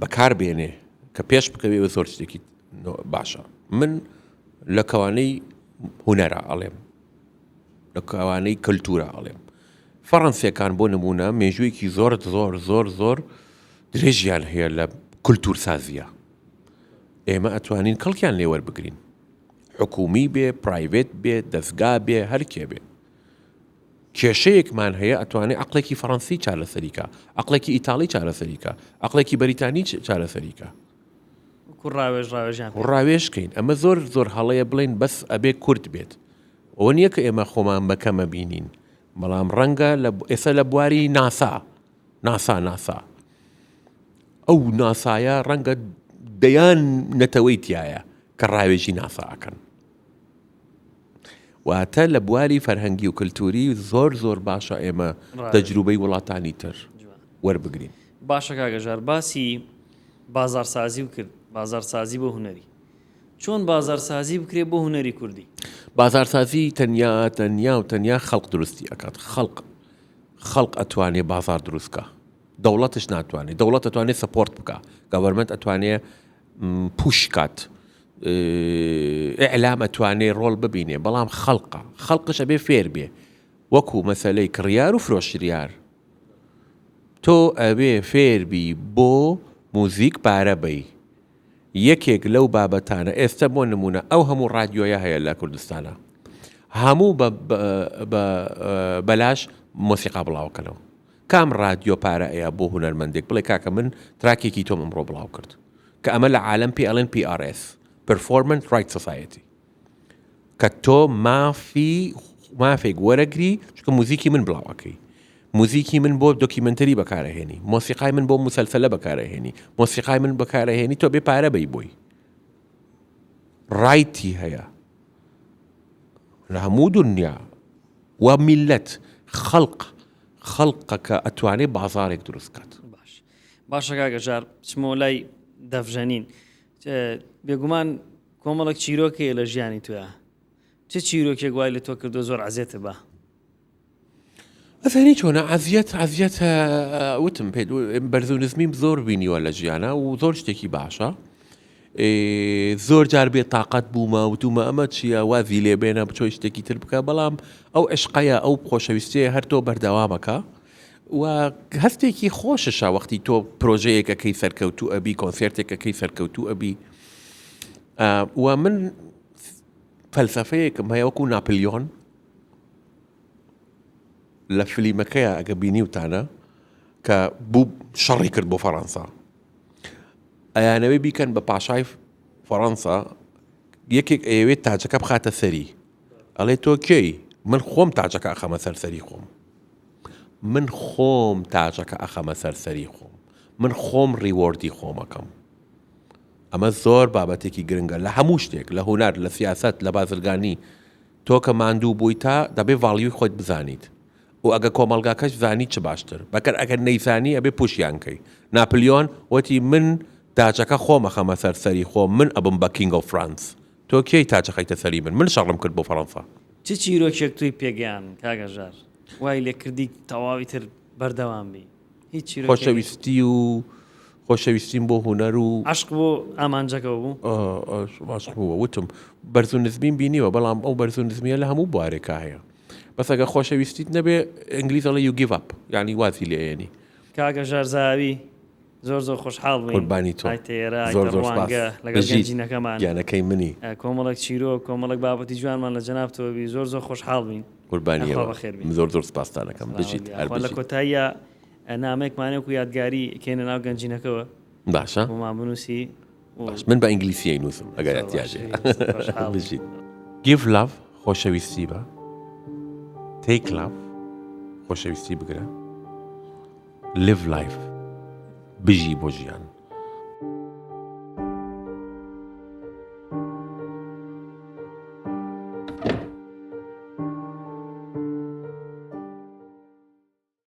بەکار بێنێ کە پێش بکەوێ زۆر شتێکی باشە. من لە کەوانەی هونەرە ئەڵێم لە کەوانەی کللتورە ئەڵێم فەڕەنسیەکان بۆ نمونە مێژوویەکی زۆر درێژیان هەیە لە کولتور سازیە ئێمە ئەتوانین کەڵکیان لێ وەربگرین حکومی بێ پرایڤێت بێ دەستگا بێ هەرکێ بێ کێشەیەکمان هەیە ئەتوانێت عەقڵێکی فەڕەنسی چارەسەریکە عەقڵێکی ئیتاڵی چارەسەریکە عەقڵێکی بەریتانی چارەسەریکە ڕاوێژکەین ئەمە زۆر هەڵەیە بڵێن بەس ئەبێ کورد بێت ئەوە نییە کە ئێمە خۆمان بەکەمە بینین بەڵام ڕەنگە ئێستا لە بواری ناسا ئەو ناسایە ڕەنگە دەیان نەتەوەی تایە کە ڕاوێژی ناسا ئەکەن واتە لە بواری فەرهەنگی و کللتوری زۆر باشە ئێمە تەجروبەی وڵاتانی تر وەربگرین. باشە کاکەژار باسی بازارسازی و کرد بازارسازی بۆ هونەری چۆن بازارسازی بکرێت بۆ هونەری کوردی؟ بازارسازی تەنیا خەڵق دروستی ئەکات خەڵق ئەتوانێ بازار دروستکە دەوڵەتش ناتوانێت دەوڵەت ئەتوانێت سەپۆرت بکە گەڤەرمەنت ئەتوانێت پوش کات ئیعلام ئەتوانێت ڕۆڵ ببینێ بەڵام خەڵقش ئەبێ فێر بێ وەکو مەسەلەی کڕیار و فرۆشتریار تۆ ئەبێ فێربی بۆ موزیک پارە بی یەکێک لەو بابەتانە ئێستا بۆ نمونە ئەو هەموو ڕادیۆیە هەیە لە کوردستانە هەموو بەلاش مۆسیقا بڵاوکەنەوە کام ڕادیۆ پارە ئەیە بۆ هونەرمەندێک بڵێ کاکە من تراکێکی تۆم ئەمڕۆ بڵاو کرد کە ئەمە لە عالەم پێ ئەڵێن PRS Performance Rights Society کە تۆ مافێک وەرەگری چکە موزیکی من بڵاوەکەی موزیکی من بۆ دۆکیمنتەری بەکارەهێنی مۆسیقای من بۆ موسەلسەلە بەکارەهێنی مۆسیقای من بەکارەهێنی تۆ بێ پارە بی بۆی ڕایتی هەیە لە هەموو دنیا و میلەت خەڵقەکە ئەتوانێت بازارێک دروست کات. باشە کاگەژار چمەوە لای دەفژەنین بێگومان کۆمەڵک چیرۆکێ لە ژیانی توە چه چیرۆکێک وای لە تۆ کردو زۆر عزیێتە بە ئەزانی چۆنە عزیەت وتم پێ بەرزونزمیم زۆر بینیوە لە ژیانە و زۆر شتێکی باشە زۆر جار بێ تااقەت بوومە وتومە ئەمە چییە وازی لێ بێنە بچۆی شتێکی تر بکە بەڵام ئەو عشقەیە ئەو خۆشەویستەیە هەر تۆ بەردەوامەکە و هەستێکی خۆششە وەختی تۆ پرۆژەیەکەکەی سەرکەوتو ئەبی کۆنسێرتێکەکەی سەرکەوتو ئەبی و من فەلسەفەیەکم هەیە وەکو ناپلیۆن لە فلیمەکەیە ئەگە بینیوتانە کە بوو شەڕی کرد بۆ فەڕەنسا ئەیانەوەی بیکەن بە پاشای فەڕەنسا یەکێک ئەوێت تاجەکە بخاتە سەری ئەڵێ تۆ کێی من خۆم تاجەکە ئەخەمە سەرسەری خۆم من خۆم تاجەکە ئەخەمە سەرسەری خۆم من خۆم ڕیوەردی خۆمەکەم ئەمە زۆر بابەتێکی گرنگە لە هەموو شتێک لە هونەر لە سیاست لە بازرگانی تۆ کە ماندوو بووی تا دەبێ ڤاڵیوی خۆت بزانیت و ئەگە کۆمەڵگاکەش زانی چ باشتر بەکەر ئەگەر نەیزانی ئەبێ پوشیانکەی ناپلیۆن وەتی من تاجەکە خۆم ئەخەمە سەرسەری خۆم من ئەبم بە کینگ ئۆف فرانس تۆ کێی تاجەکەیتە سەری من شەڕم کرد بۆ فەڕەنسا چ چیرۆکێک توی پێگەیان کاگەژار وای لێ کردی تەواوی تر بەردەوام بی هیچ خۆشەویستی و خۆشەویستیم بۆ هونەر و عشق بۆ ئامانجەکەەوە بوو عشق بووە وتم بەرزونزمیم بینیوە بەڵام ئەو بەرزونزمیە لە هەموو بوارێکە هەیە بەس ئەگە خۆشەویستیت نەبێ ئینگلیزەڵە یو گیڤ ئەپ یعنی وازی لێنی کاگەژار زاوی زۆر خۆشحاڵ بووین قوربانی تۆ زۆر لەگەڵ گەنجینەکەمان گیانەکەی منی کۆمەڵک چیرۆ کۆمەڵک بابەتی جوانمان لە جەنابتەوەبی زۆر خۆشحاڵ بین قوربانیەوە زۆر سپاسدانەکەم بژیت لە کۆتاییە نامێکمانێک و یادگاری کێنە ناو گەنجینەکەەوە باشە بۆمان بنووسی من بە ئینگلیسیە نووسم ئەگەر احتیاجێ بژیت give love خۆشەویستی بە take love خۆشەویستی بگرە live life بژی بۆ ژیان